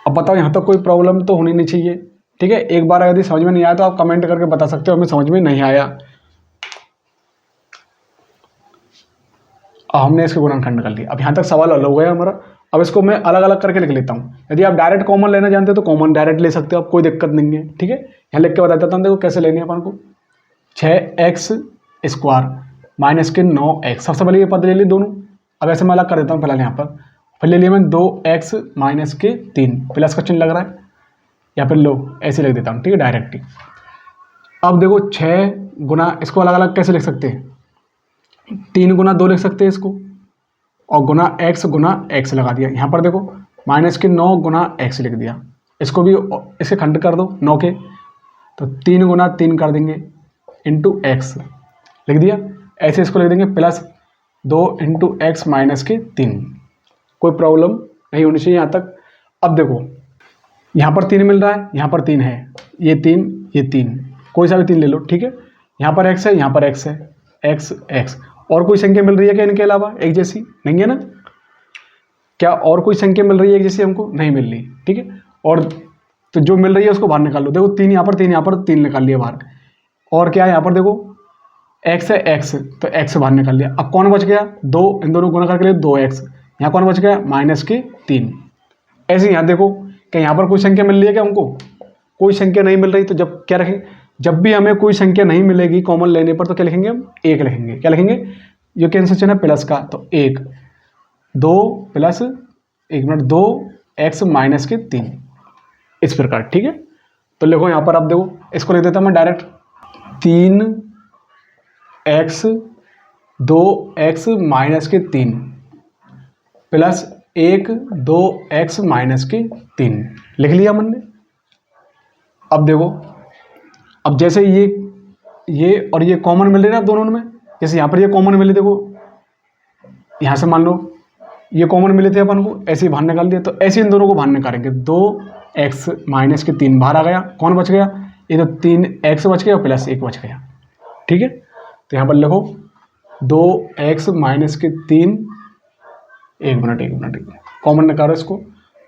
अब बताओ यहाँ तक कोई प्रॉब्लम तो होनी नहीं चाहिए। ठीक है। एक बार यदि समझ में नहीं आया तो आप कमेंट करके बता सकते हो हमें समझ में नहीं आया। हमने इसके गुणनखंड कर लिया। अब यहाँ तक सवाल हल हो गया हमारा। अब इसको मैं अलग अलग करके लिख लेता हूँ। यदि आप डायरेक्ट कॉमन लेना जानते हो तो कॉमन डायरेक्ट ले सकते हो, आप कोई दिक्कत नहीं है। ठीक है। यहाँ लिख के बता देता हूँ, देखो कैसे लेनी है अपन को। 6x स्क्वायर माइनस के 9x, सबसे पहले ये पद ले ली दोनों। अब ऐसे मैं अलग कर देता हूँ फिलहाल यहाँ पर। फिर ले लिया मैं 2x माइनस के 3, प्लस का चिन्ह लग रहा है, या फिर लो ऐसे लिख देता हूँ। ठीक है, डायरेक्ट ही। अब देखो 6 गुना, इसको अलग अलग कैसे लिख सकते हैं, 3 गुना 2 लिख सकते हैं इसको, और गुना x लगा दिया। यहाँ पर देखो माइनस के 9 गुना x लिख दिया, इसको भी इसके खंड कर दो 9 के, तो 3 गुना 3 कर देंगे इंटू x लिख दिया। ऐसे इसको लिख देंगे प्लस 2 इंटू एक्स माइनस के 3। कोई प्रॉब्लम नहीं होनी चाहिए यहाँ तक। अब देखो यहाँ पर 3 मिल रहा है, यहाँ पर 3 है, ये 3, कोई सा भी 3 ले लो। ठीक है। यहाँ पर x है, यहाँ पर x है, x। और कोई संख्या मिल रही है क्या इनके अलावा एक जैसी, नहीं है ना? क्या और कोई संख्या मिल रही है एक जैसी, हमको नहीं मिल रही। ठीक है। और तो जो मिल रही है उसको बाहर निकाल लो। देखो 3 यहाँ पर, 3 यहाँ पर, 3 निकाल लिया बाहर। और क्या है यहाँ पर, देखो x है, x तो x बाहर निकाल लिया। अब कौन बच गया, 2, इन दोनों गुना करके लिए 2x। यहाँ कौन बच गया, माइनस के 3। ऐसे यहाँ देखो कि यहाँ पर कोई संख्या मिल रही है क्या, हमको कोई संख्या नहीं मिल रही। तो जब क्या रखेंगे, जब भी हमें कोई संख्या नहीं मिलेगी कॉमन लेने पर, तो क्या लिखेंगे हम, 1 लिखेंगे। क्या लिखेंगे, ये कैंसिल चिन्ह है प्लस का, तो 1, 2 प्लस 1 मिनट 2x माइनस के 3, इस प्रकार। ठीक है। तो लिखो यहाँ पर, आप देखो इसको लिख देता हूँ मैं डायरेक्ट, 3x 2x माइनस के 3 प्लस 1 2x माइनस के 3 लिख लिया हमने। अब देखो, अब जैसे ये और ये कॉमन मिल रही है ना दोनों में, जैसे यहाँ पर ये कॉमन मिले, देखो यहाँ से मान लो ये कॉमन मिले थे अपन को, ऐसे ही बाहर निकाल दिया, तो ऐसे इन दोनों को बाहर निकालेंगे। 2x माइनस के 3 बाहर आ गया, कौन बच गया, ये तो 3x बच गया और प्लस 1 बच गया। ठीक है। तो यहाँ पर लिखो 2x माइनस के 3, एक मिनट कॉमन निकालो इसको,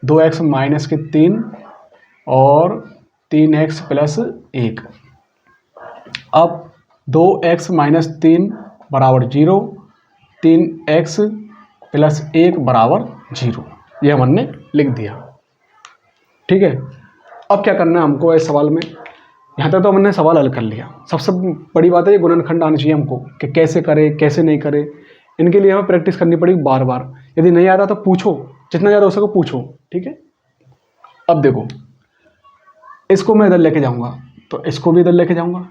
2x माइनस के 3 और 3x प्लस 1। अब 2x माइनस 3 बराबर 0, 3x प्लस 1 बराबर 0, ये हमने लिख दिया। ठीक है। अब क्या करना है हमको इस सवाल में, यहाँ तक तो हमने सवाल हल कर लिया। सबसे बड़ी बात है ये गुणनखंड आनी चाहिए हमको कि कैसे करें कैसे नहीं करें। इनके लिए हमें प्रैक्टिस करनी पड़ेगी बार बार। यदि नहीं आता तो पूछो, जितना ज़्यादा हो सके पूछो, ठीक है। अब देखो इसको मैं इधर लेके जाऊंगा तो इसको भी इधर लेके जाऊंगा।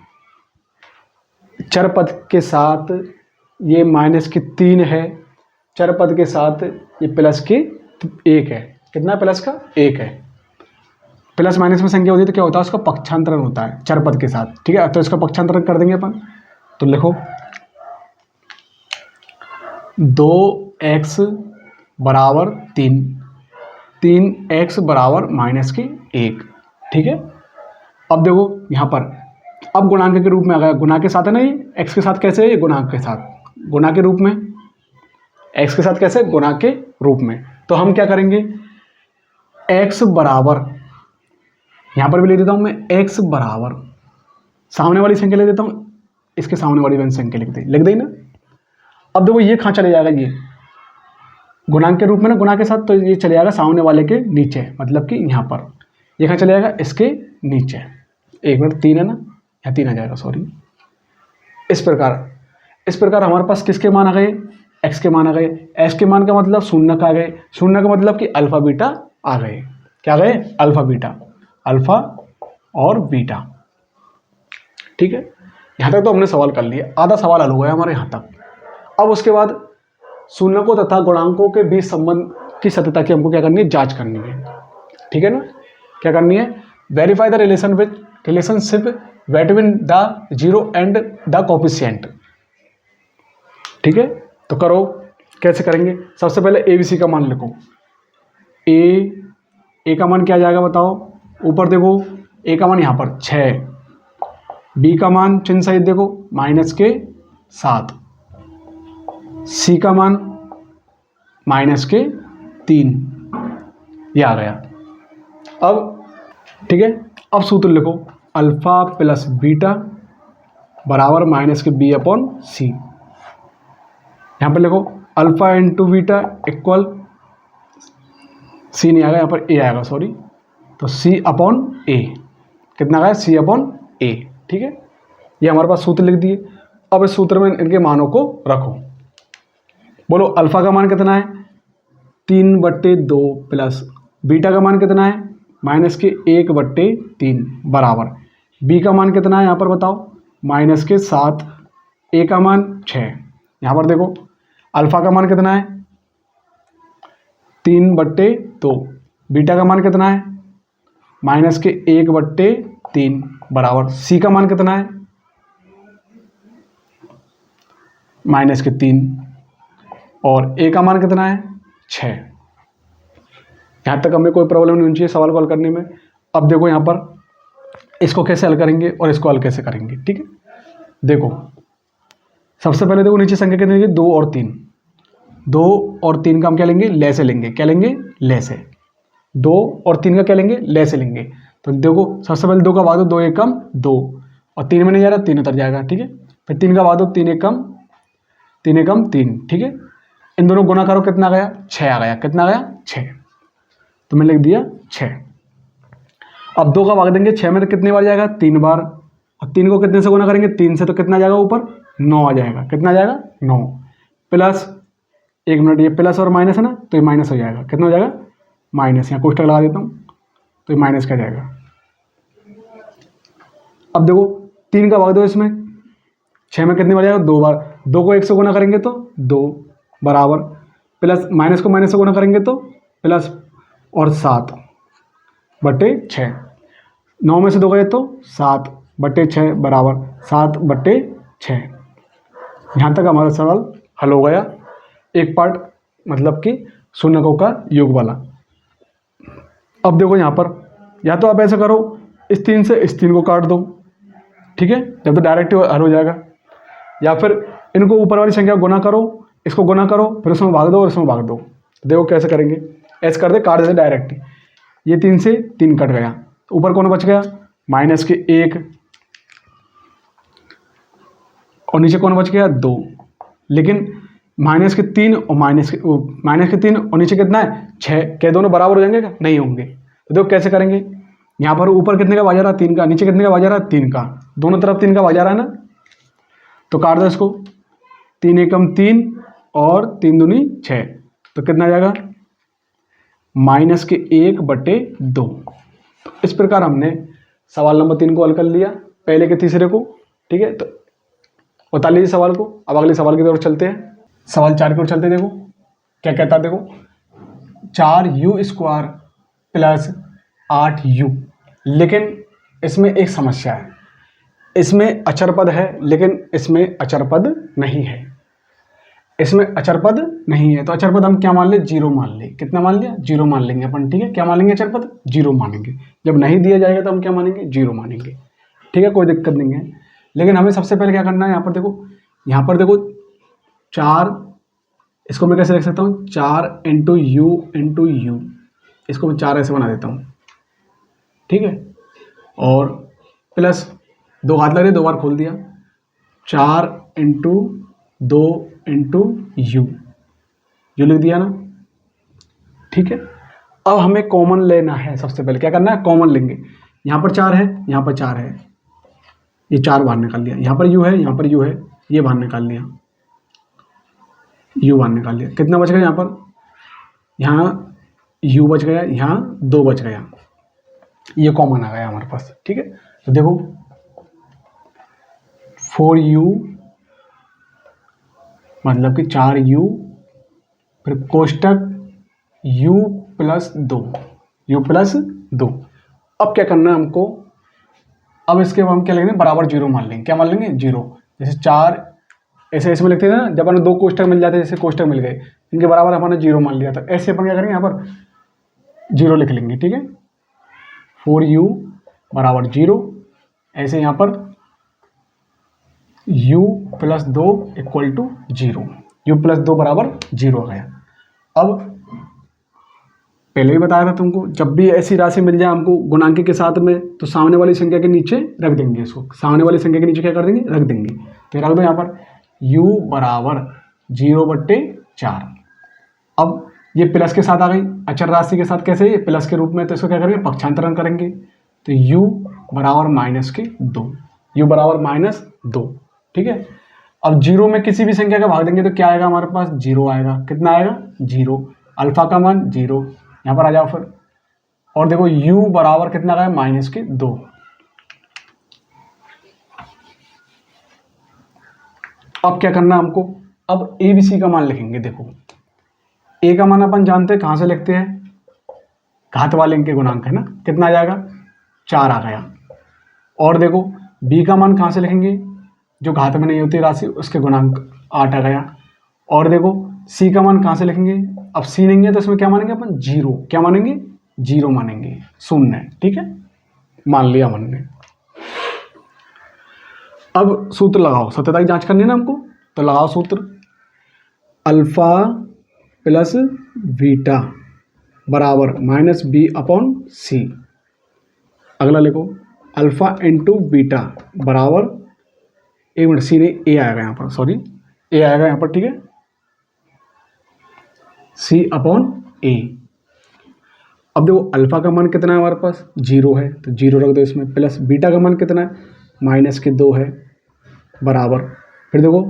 चर पद के साथ ये -3 है, चर पद के साथ ये +1 है। कितना प्लस का 1 है। प्लस माइनस में संख्या होती है तो क्या होता है, उसका पक्षांतरण होता है चर पद के साथ, ठीक है। तो इसका पक्षांतरण कर देंगे अपन। तो लिखो 2x बराबर 3, 3x बराबर -1, ठीक है। अब देखो यहाँ पर अब गुणांक के रूप में आ गया। गुणा के साथ है ना, ये x के साथ कैसे है, ये गुणांक के साथ, गुणा के रूप में। x के साथ कैसे, गुणा के रूप में। तो हम क्या करेंगे, x बराबर, यहाँ पर भी लिख देता हूँ मैं, x बराबर सामने वाली संख्या लिख देता हूँ, इसके सामने वाली संख्या लिख दी ना। अब देखो ये कहाँ चले जाएगा, ये गुणांक के रूप में ना, गुणा के साथ, तो ये चले जाएगा सामने वाले के नीचे, मतलब कि यहाँ पर ये कहाँ चले जाएगा, इसके नीचे। 1 मिनट, 3 है ना, यहाँ 3 आ जाएगा, सॉरी। इस प्रकार हमारे पास किसके मान आ गए, x के मान आ गए। x के मान का मतलब शून्य का आ गए, शून्य का मतलब कि अल्फा बीटा आ गए। क्या गए, अल्फा बीटा, अल्फा और बीटा, ठीक है। यहाँ तक तो हमने सवाल कर लिया, आधा सवाल हल हो गया हमारे यहाँ तक। अब उसके बाद शून्यकों तथा गुणांकों के बीच संबंध की सत्यता की हमको क्या करनी है, जांच करनी है, ठीक है ना। क्या करनी है, verify the relationship between the zero and the coefficient, ठीक है। तो करो, कैसे करेंगे। सबसे पहले ABC का मान लिखो। ए का मान क्या आ जाएगा बताओ, ऊपर देखो, A का मान यहाँ पर 6, B का मान चिन्ह सहित देखो -7, C का मान -3, ये आ गया। अब ठीक है, अब सूत्र लिखो, अल्फा प्लस बीटा बराबर -B/C। यहाँ पर लिखो alpha into beta equal, C नहीं आएगा यहाँ पर, A आएगा, सॉरी। तो C/A कितना आया, C/A, ठीक है। ये हमारे पास सूत्र लिख दिए। अब इस सूत्र में इनके मानों को रखो। बोलो अल्फा का मान कितना है, 3/2 प्लस बीटा का मान कितना है, -1/3 बराबर B का मान कितना है यहाँ पर बताओ, -7, A का मान 6। यहाँ पर देखो अल्फा का मान कितना है 3/2, बीटा का मान कितना है -1/3 बराबर C का मान कितना है -3 और A का मान कितना है 6। यहाँ तक हमें कोई प्रॉब्लम नहीं होनी चाहिए सवाल को हल करने में। अब देखो यहाँ पर इसको कैसे हल करेंगे और इसको हल कैसे करेंगे, ठीक है। देखो सबसे पहले देखो नीचे संख्या कितनी है, 2 और 3। 2 और 3 का हम क्या लेंगे, ले से लेंगे। क्या लेंगे, ले से। 2 और 3 का क्या लेंगे, ले से लेंगे। तो देखो सबसे पहले 2 का भाग दो, 2 1 कम 2 और 3 में नहीं जा रहा, 3 उतर जाएगा, ठीक है। फिर 3 का भाग दो, 3 1 कम 3, ठीक है। इन दोनों गुना करो, कितना गया, 6 आ गया। कितना गया, 6। तो मैं लिख दिया 6। अब 2 का भाग देंगे 6 में, तो कितनी बार जाएगा, 3 बार। और 3 को कितने से गुना करेंगे, 3 से, तो कितना जाएगा ऊपर, 9 आ जाएगा। कितना जाएगा, 9 प्लस, 1 मिनट, ये प्लस और माइनस है ना, तो ये माइनस हो जाएगा। कितना हो जाएगा, माइनस। यहाँ कोष्टक लगा देता हूँ, तो ये माइनस का जाएगा। अब देखो 3 का भाग दो इसमें, 6 में कितनी बार जाएगा, 2 बार। 2 को 1 से गुना करेंगे तो 2 बराबर, प्लस माइनस को माइनस से गुना करेंगे तो प्लस और 7/6। 9 में से 2 गए तो 7/6 बराबर 7/6। यहाँ तक हमारा सवाल हल हो गया। एक पार्ट मतलब कि शून्यकों का योग वाला। अब देखो यहाँ पर, या तो आप ऐसा करो, इस 3 से इस 3 को काट दो, ठीक है, जब तो डायरेक्ट हल हो जाएगा। या फिर इनको ऊपर वाली संख्या गुना करो, इसको गुना करो, फिर उसमें भाग दो और इसमें भाग दो। देखो कैसे करेंगे, ऐसे कर दे, काट दे डायरेक्ट। ये 3 से 3 कट गया, तो ऊपर कौन बच गया, -1 और नीचे कौन बच गया, 2। लेकिन -3 और -3 और नीचे कितना है, 6, क्या दोनों बराबर हो जाएंगे क्या, नहीं होंगे। तो देखो कैसे करेंगे, यहाँ पर ऊपर कितने का बाजा रहा है? 3 का। नीचे कितने का बाजा रहा है? 3 का। दोनों तरफ 3 का बाजा रहा है ना, तो काट दो इसको। 3 एकम 3 और 3 दूनी 6, तो कितना आ जाएगा? -1/2। तो इस प्रकार हमने सवाल नंबर 3 को हल कर लिया, पहले के तीसरे को। ठीक है, तो बता लीजिए सवाल को। अब अगले सवाल की तरफ चलते हैं। सवाल 4 की ओर चलते हैं। देखो क्या कहता है, देखो 4u² + 8u। लेकिन इसमें एक समस्या है, इसमें अचर पद है लेकिन इसमें अचर पद नहीं है। इसमें अचर पद नहीं है, तो अचर पद हम क्या मान ले? 0 मान ले। कितना मान लिया? 0 मान लेंगे अपन। ठीक है, क्या मान लेंगे? अचर पद 0 मानेंगे। जब नहीं दिया जाएगा तो हम क्या मानेंगे? 0 मानेंगे। ठीक है, कोई दिक्कत नहीं है। लेकिन हमें सबसे पहले क्या करना है, यहाँ पर देखो 4, इसको मैं कैसे लिख सकता हूँ? 4 × u, इसको मैं 4 ऐसे बना देता हूँ। ठीक है, और प्लस 2 हाथ लग रहे, 2 बार खोल दिया। 4 × 2 × u लिख दिया ना। ठीक है, अब हमें कॉमन लेना है। सबसे पहले क्या करना है? कॉमन लेंगे। यहाँ पर 4 है, यहाँ पर 4 है, ये 4 बाहर निकाल लिया। यहाँ पर u है, यहाँ पर u है, ये बाहर निकाल लिया, u बाहर निकाल लिया। कितना बच गया? यहाँ u बच गया, यहाँ 2 बच गया, ये कॉमन आ गया हमारे पास। ठीक है, तो देखो 4u मतलब कि 4u, फिर कोष्टक u + 2। अब क्या करना है हमको? अब इसके हम क्या लेंगे? बराबर 0 मान लेंगे। क्या मान लेंगे? 0। जैसे 4 ऐसे इसमें लिखते थे ना, जब हमें 2 कोष्टक मिल जाते, जैसे कोष्टक मिल गए, इनके बराबर हमने 0 मान लिया था। ऐसे अपन क्या करेंगे? यहाँ पर 0 लिख लेंगे। ठीक है, 4u = 0। ऐसे यहाँ पर u + 2 = 0, u + 2 = 0 आ गया। अब पहले ही बताया था तुमको, जब भी ऐसी राशि मिल जाए हमको गुणांक के साथ में, तो सामने वाली संख्या के नीचे रख देंगे। इसको सामने वाली संख्या के नीचे क्या कर देंगे? रख देंगे। तो रख दो यहाँ पर u = 0/4। अब ये प्लस के साथ आ गई, अचर राशि के साथ। कैसे? ये प्लस के रूप में, तो इसको क्या करेंगे? पक्षांतरण करेंगे। तो u = -2, u = -2। ठीक है, अब 0 में किसी भी संख्या का भाग देंगे तो क्या आएगा हमारे पास? 0 आएगा। कितना आएगा? 0। अल्फा का मान 0, यहाँ पर आ जाओ फिर। और देखो u बराबर कितना आ गया? -2। अब क्या करना है हमको? अब a b c का मान लिखेंगे। देखो a का मान अपन जानते हैं, कहाँ से लिखते हैं? घात वाले के गुणांक है ना। कितना आ जाएगा? 4 आ गया। और देखो b का मान कहाँ से लिखेंगे? जो घात में नहीं होती राशि, उसके गुणांक 8 आ गया। और देखो c का मान कहाँ से लिखेंगे? अब c नहीं है तो इसमें क्या मानेंगे अपन? 0। क्या मानेंगे? 0 मानेंगे, शून्य। ठीक है, मान लिया हमने। अब सूत्र लगाओ, सत्यता की जांच करनी है ना हमको, तो लगाओ सूत्र। अल्फा + बीटा बराबर -b/c। अगला लिखो अल्फा × बीटा बराबर, एक मिनट, सी नहीं, ए आएगा यहाँ पर, सॉरी, ए आएगा यहाँ पर। ठीक है, c/a। अब देखो अल्फा का मान कितना है हमारे पास? 0 है, तो 0 रख दो इसमें। प्लस बीटा का मान कितना है? -2 है, बराबर। फिर देखो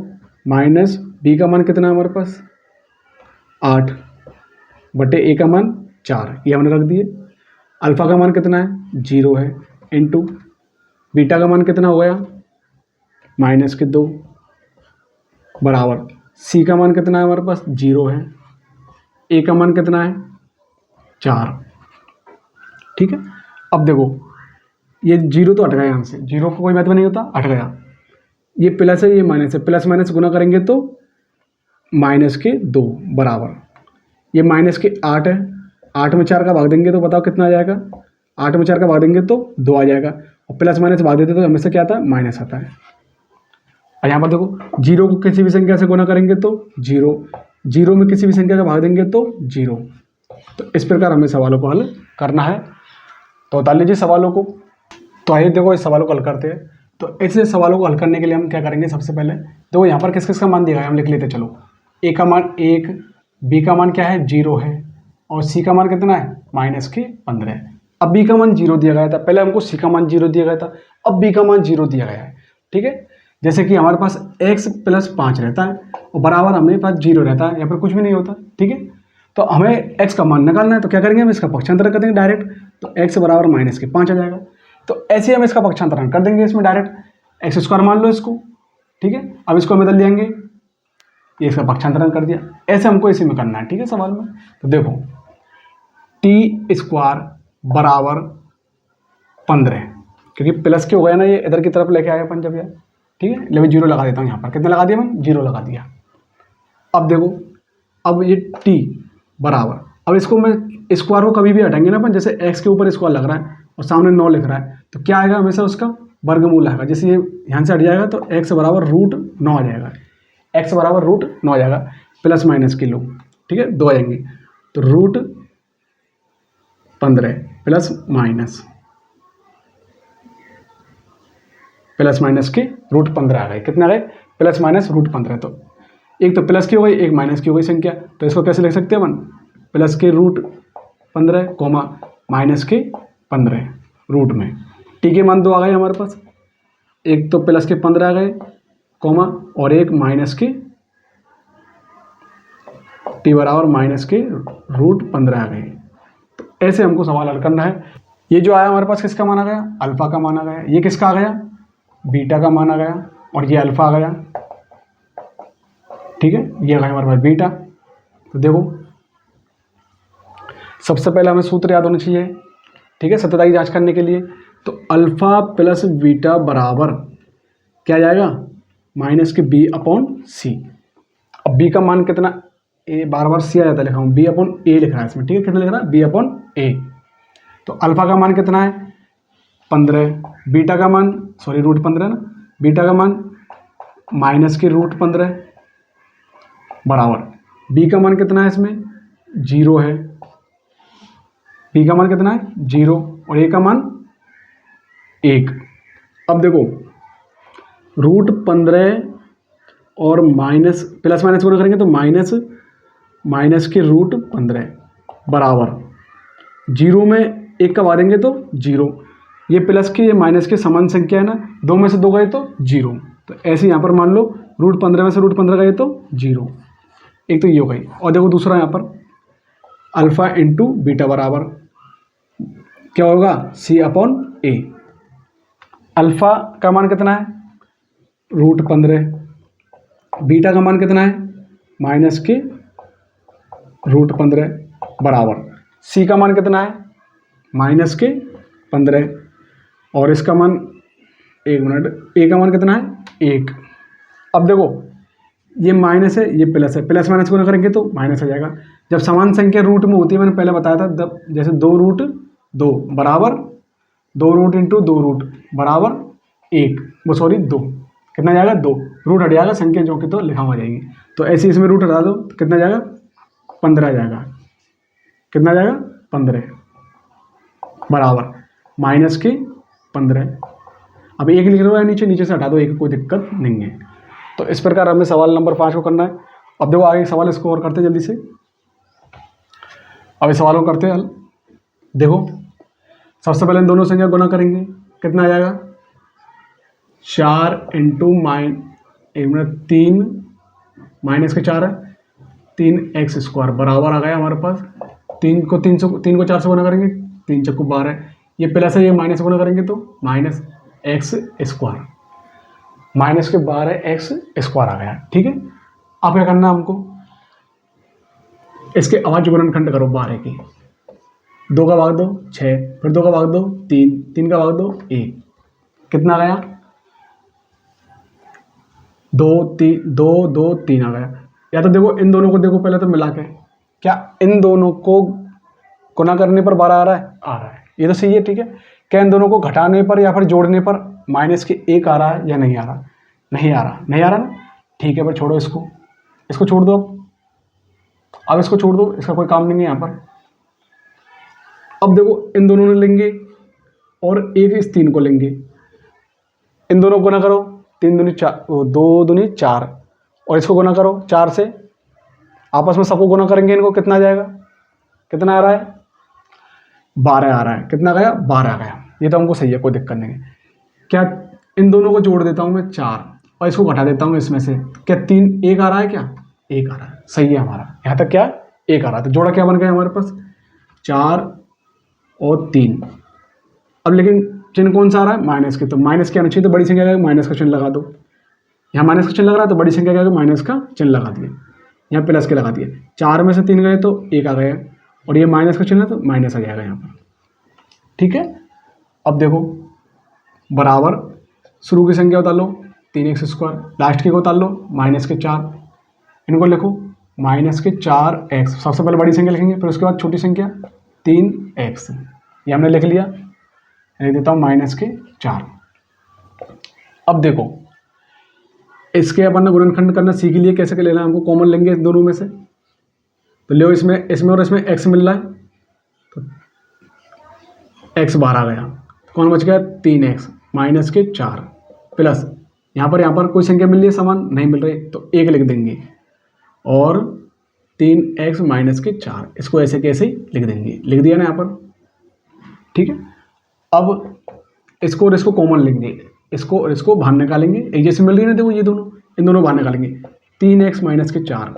-b का मान कितना है हमारे पास? 8/a का मान 4, ये हमने रख दिए। अल्फा का मान कितना है? 0 है, इंटू बीटा का मान कितना हो गया? -2, बराबर। c का मान कितना है हमारे पास? 0 है। a का मान कितना है? 4। ठीक है, अब देखो ये 0 तो हट गया यहाँ से, 0 को कोई महत्व नहीं होता, हट गया। ये प्लस है, ये माइनस है, प्लस माइनस गुना करेंगे तो -2 बराबर। ये -8 है, 8 में 4 का भाग देंगे तो बताओ कितना आ जाएगा? 8 में 4 का भाग देंगे तो 2 आ जाएगा, और प्लस माइनस भाग देते तो हमेशा क्या आता है? माइनस आता है। और यहाँ पर देखो 0 को किसी भी संख्या से गुना करेंगे तो 0, 0 में किसी भी संख्या का भाग देंगे तो 0। तो इस प्रकार हमें सवालों को हल करना है। तो बता लीजिए सवालों को। तो आइए देखो इस सवालों को हल करते हैं। तो ऐसे सवालों को हल करने के लिए हम क्या करेंगे? सबसे पहले देखो यहाँ पर किस किस का मान दिया है, हम लिख लेते। चलो a का मान 1, b का मान क्या है? 0 है, और c का मान कितना है? -15। अब बी का मान 0 दिया गया था, पहले हमको सी का मान 0 दिया गया था, अब बी का मान 0 दिया गया है। ठीक है, जैसे कि हमारे पास x + 5 रहता है और बराबर हमारे पास 0 रहता है, यहाँ पर कुछ भी नहीं होता। ठीक है, तो हमें x का मान निकालना है, तो क्या करेंगे, हम इसका पक्षांतरण कर देंगे डायरेक्ट, तो x बराबर -5 आ जाएगा। तो ऐसे हम इसका पक्षांतरण कर देंगे इसमें डायरेक्ट, x² मान लो इसको। ठीक है, अब इसको हम बदल देंगे, ये इसका पक्षांतरण कर दिया। ऐसे हमको इसी में करना है। ठीक है, सवाल में तो देखो t² बराबर 15, क्योंकि प्लस के हो गया ना, ये इधर की तरफ लेके आया अपन जब यार। ठीक है, ले मैं 0 लगा देता हूँ यहाँ पर, कितना लगा दिया मैंने, 0 लगा दिया। अब देखो, अब ये t बराबर, अब इसको मैं स्क्वायर को कभी भी हटाएंगे ना अपन, जैसे x के ऊपर स्क्वायर लग रहा है और सामने 9 लिख रहा है, तो क्या आएगा, हमेशा उसका वर्गमूल आएगा। जैसे ये यहाँ से हट जाएगा तो x बराबर √9 आ जाएगा, x बराबर √9 आ जाएगा, प्लस माइनस के लोग। ठीक है, 2 आ जाएंगे, तो √15 प्लस माइनस के √15 आ गए। कितना आ गए, प्लस माइनस √15। तो एक तो प्लस की हो गई, एक माइनस की हो गई संख्या, तो इसको कैसे लिख सकते हैं अपन, प्लस के √15 कोमा माइनस के 15 रूट में। टी के मान 2 आ गए हमारे पास, एक तो प्लस के 15 आ गए कोमा और एक माइनस के, टी बराबर माइनस के √15 आ गए। तो ऐसे हमको सवाल हल करना है। ये जो आया हमारे पास किसका मान आ गया, अल्फा का मान आ गया। ये किसका आ गया, बीटा का मान आ गया, और ये अल्फा आ गया। ठीक है, ये आ गया हमारे पास बीटा। तो देखो सबसे पहले हमें सूत्र याद होना चाहिए। ठीक है, सत्यता की जांच करने के लिए, तो अल्फा प्लस बीटा बराबर क्या जाएगा, -b/c। अब b का मान कितना, ए बार बार सी आ जाता है, लिखा हूँ b/a लिख रहा है इसमें। ठीक है, कितना लिख रहा है, b/a। तो अल्फा का मान कितना है, 15, बीटा का मान √15 ना, बीटा का मान माइनस के √15 बराबर, बी का मान कितना है इसमें, 0 है, बी का मान कितना है 0 और ए का मान 1। अब देखो √15 और माइनस प्लस माइनस को करेंगे तो माइनस के √15 बराबर 0 में 1 का बांधेंगे तो 0, ये प्लस के ये माइनस के समान संख्या है ना, 2 में से 2 गए तो 0। तो ऐसे यहाँ पर मान लो √15 में से √15 गए तो 0, एक तो ये हो गई। और देखो दूसरा यहाँ पर अल्फा इंटू बीटा बराबर क्या होगा, c/a। अल्फा का मान कितना है √15, बीटा का मान कितना है माइनस के √15 बराबर c का मान कितना है -15 और इसका मान, एक मिनट, ए का मान कितना है 1। अब देखो ये माइनस है, ये प्लस है, प्लस माइनस को ना करेंगे तो माइनस आ जाएगा। जब समान संख्या रूट में होती है, मैंने पहले बताया था, जैसे 2√2 बराबर 2 रूट इंटू 2 रूट बराबर 1, वो सॉरी 2, कितना जाएगा 2, रूट हट जाएगा संख्या जो कि तो लिखा हुआ जाएगी। तो ऐसे इसमें रूट हटा दो तो कितना जाएगा 15 जाएगा, कितना जाएगा 15 बराबर -15। अब 1 लिख रहा है नीचे, नीचे से हटा दो 1, कोई दिक्कत नहीं है। तो इस प्रकार हमें सवाल नंबर 5 को करना है। अब देखो आगे सवाल इसको और करते हैं जल्दी से। अब इस सवाल को करते हैं हल। देखो सबसे पहले इन दोनों संख्या गुना करेंगे, कितना आ जाएगा 4 इंटू 3 माइनस के 4 है 3x² बराबर आ गया हमारे पास 3 को 4 से गुना करेंगे 3 × 12, ये प्लस है, ये माइनस गुना करेंगे तो -x², माइनस के 12x² आ गया। ठीक है, अब क्या करना है हमको, इसके अभाज्य गुणनखंड करो 12 की, 2 का भाग दो 6, फिर 2 का भाग दो 3, 3 का भाग दो 1, कितना गया 2 2 3 आ गया। या तो देखो इन दोनों को देखो पहले तो मिला के, क्या इन दोनों को गुना करने पर 12 आ रहा है, आ रहा है, ये तो सही है। ठीक है, क्या इन दोनों को घटाने पर या फिर जोड़ने पर -1 आ रहा है या नहीं आ रहा, नहीं आ रहा ना। ठीक है, पर छोड़ो इसको छोड़ दो, अब इसको छोड़ दो, इसका कोई काम नहीं है यहाँ पर। अब देखो इन दोनों ने लेंगे और एक इस 3 को लेंगे, इन दोनों को गुना करो 3 दूनी 4, 2 दूनी 4 और इसको गुना करो 4 से, आपस में सबको गुना करेंगे इनको, कितना आ जाएगा, कितना आ रहा है 12 आ रहा है। कितना गया? 12 गया। ये तो हमको सही है, कोई दिक्कत नहीं है। क्या इन दोनों को जोड़ देता हूँ मैं 4 और इसको घटा देता हूँ इसमें से, क्या 3 1 आ रहा है? क्या 1 आ रहा है? सही है हमारा। यहाँ तक क्या 1 आ रहा है। तो जोड़ा क्या बन गया हमारे पास? 4 और 3। अब लेकिन चिन्ह कौन सा आ रहा है? माइनस के। तो माइनस के आना चाहिए, तो बड़ी संख्या का माइनस का चिन्ह लगा दो। यहाँ माइनस का चिन्ह लग रहा है तो बड़ी संख्या का माइनस का चिन्ह लगा दिए। यहाँ प्लस के लगा दिए। 4 में से 3 गए तो 1 आ गया, और ये माइनस का चिन्ह है तो माइनस आ जाएगा यहाँ पर। ठीक है। अब देखो बराबर शुरू की संख्या उतार लो 3x², लास्ट की को उतार लो -4। इनको लिखो -4x। सबसे पहले बड़ी संख्या लिखेंगे, फिर उसके बाद छोटी संख्या 3x। ये हमने लिख लिया। लिख देता हूँ -4। अब देखो इसके अपन ने गुणनखंड करना सीख लिया, कैसे लेना है हमको। कॉमन लेंगे इस दोनों में से, तो लो इसमें और इसमें x मिल रहा है, तो x बाहर आ गया। कौन बच गया? 3x -4 प्लस यहाँ पर कोई संख्या मिल रही है समान? नहीं मिल रही, तो 1 लिख देंगे, और 3x -4 इसको ऐसे कैसे लिख देंगे। लिख दिया ना यहाँ पर। ठीक है। अब इसको और इसको कॉमन लेंगे, इसको और इसको बाहर निकालेंगे। एक जैसे मिल रही है ना, देखो ये दोनों, इन दोनों बाहर निकालेंगे। 3x -4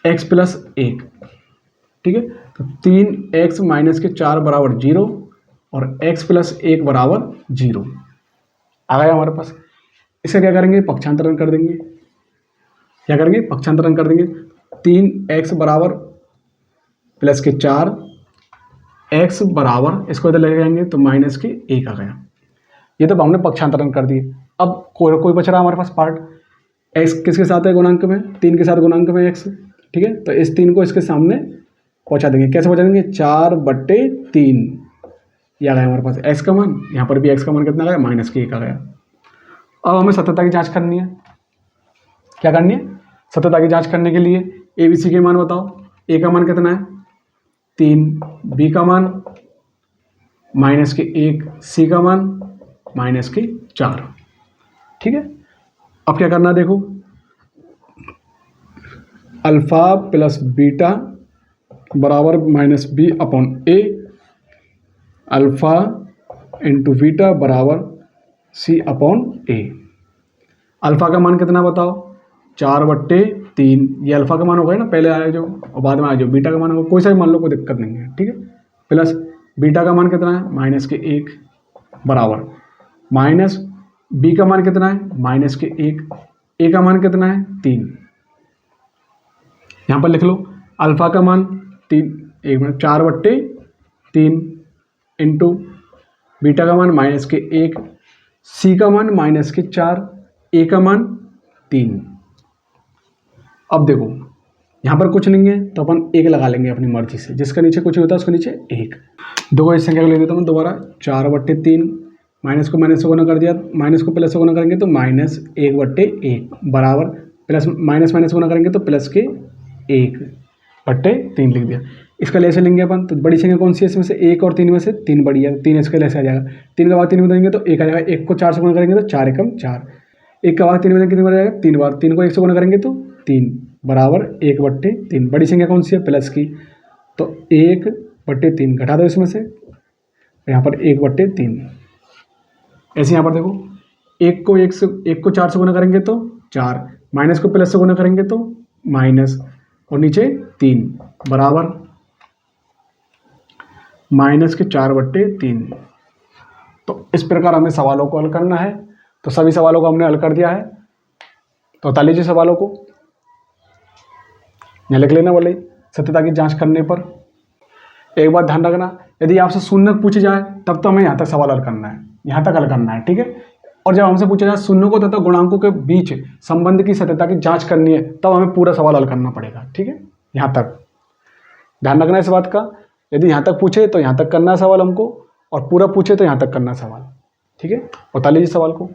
x + 1। ठीक है। तो 3x -4 बराबर 0 और x + 1 बराबर 0 आ गया हमारे पास। इसका क्या करेंगे? पक्षांतरण कर देंगे। क्या करेंगे? पक्षांतरण कर देंगे। 3x बराबर +4 x बराबर, इसको इधर ले जाएंगे तो -1 आ गया। ये तो हमने पक्षांतरण कर दिए। अब कोई बच रहा है हमारे पास पार्ट। x किसके साथ है गुणांक में? 3 के साथ गुणांक में x। ठीक है। तो इस 3 को इसके सामने पहुंचा देंगे। कैसे पहुंचा देंगे? 4/3 ये आ गया हमारे पास x का मान। यहाँ पर भी x का मान कितना आ गया? -1 आ गया। अब हमें सत्यता की जांच करनी है। क्या करनी है? सत्यता की जांच करने के लिए ABC के मान बताओ। a का मान कितना है? 3, b का मान -1, c का मान -4। ठीक है। अब क्या करना है देखो, अल्फा + बीटा बराबर -b/a, अल्फा × बीटा बराबर c/a। अल्फा का मान कितना बताओ? 4/3। ये अल्फा का मान होगा ना, पहले आया जो और बाद में आया जो। बीटा का मान होगा, कोई सा भी मान लो, कोई दिक्कत नहीं है। ठीक है। प्लस बीटा का मान कितना है? -1 बराबर माइनस बी का मान कितना है? -1। ए का मान कितना है? 3। यहाँ पर लिख लो अल्फा का मान 4/3 इंटू बीटा का मान -1, सी का मान -4, ए का मान 3। अब देखो यहाँ पर कुछ नहीं है तो अपन 1 लगा लेंगे अपनी मर्जी से। जिसका नीचे कुछ होता है उसके नीचे 1। देखो इस संख्या को ले देता हूँ दोबारा। 4/3 माइनस को माइनस से गुना कर दिया, माइनस को प्लस से गुना करेंगे तो -1/1 बराबर प्लस माइनस माइनस गुना करेंगे तो प्लस के 1/3 लिख दिया। इसका लेसे लेंगे अपन, तो बड़ी संख्या कौन सी है इसमें से? 1 और 3 में से 3 बड़ी है, 3 इसका लेसे आ जाएगा। 3 का भाग 3 में देंगे तो 1 आ जाएगा। 1 को 4 से गुना करेंगे तो 4 एकम 4। 1 का भाग 3 में देंगे कितनी बार जाएगा? 3 बार। 3 को 1 से गुना करेंगे तो 3 बराबर 1/3। बड़ी संख्या कौन सी है? प्लस की, तो 1/3 घटा दो इसमें से, यहाँ पर 1/3। ऐसे यहाँ पर देखो 1 को 4 से गुना करेंगे तो 4, माइनस को प्लस से गुना करेंगे तो माइनस, और नीचे 3 बराबर -4/3। तो इस प्रकार हमें सवालों को हल करना है। तो सभी सवालों को हमने हल कर दिया है। तो बता लीजिए सवालों को, यहाँ लिख लेना बोले सत्यता की जांच करने पर। एक बात ध्यान रखना, यदि आपसे शून्य पूछे जाए तब तो हमें यहाँ तक सवाल हल करना है, यहाँ तक हल करना है। ठीक है। और जब हमसे पूछा जाए शून्य को तथा गुणांकों के बीच संबंध की सत्यता की जांच करनी है, तब हमें पूरा सवाल हल करना पड़ेगा। ठीक है। यहाँ तक ध्यान रखना इस बात का। यदि यहाँ तक पूछे तो यहाँ तक करना है सवाल हमको, और पूरा पूछे तो यहाँ तक करना है सवाल। ठीक है। बता लीजिए सवाल को।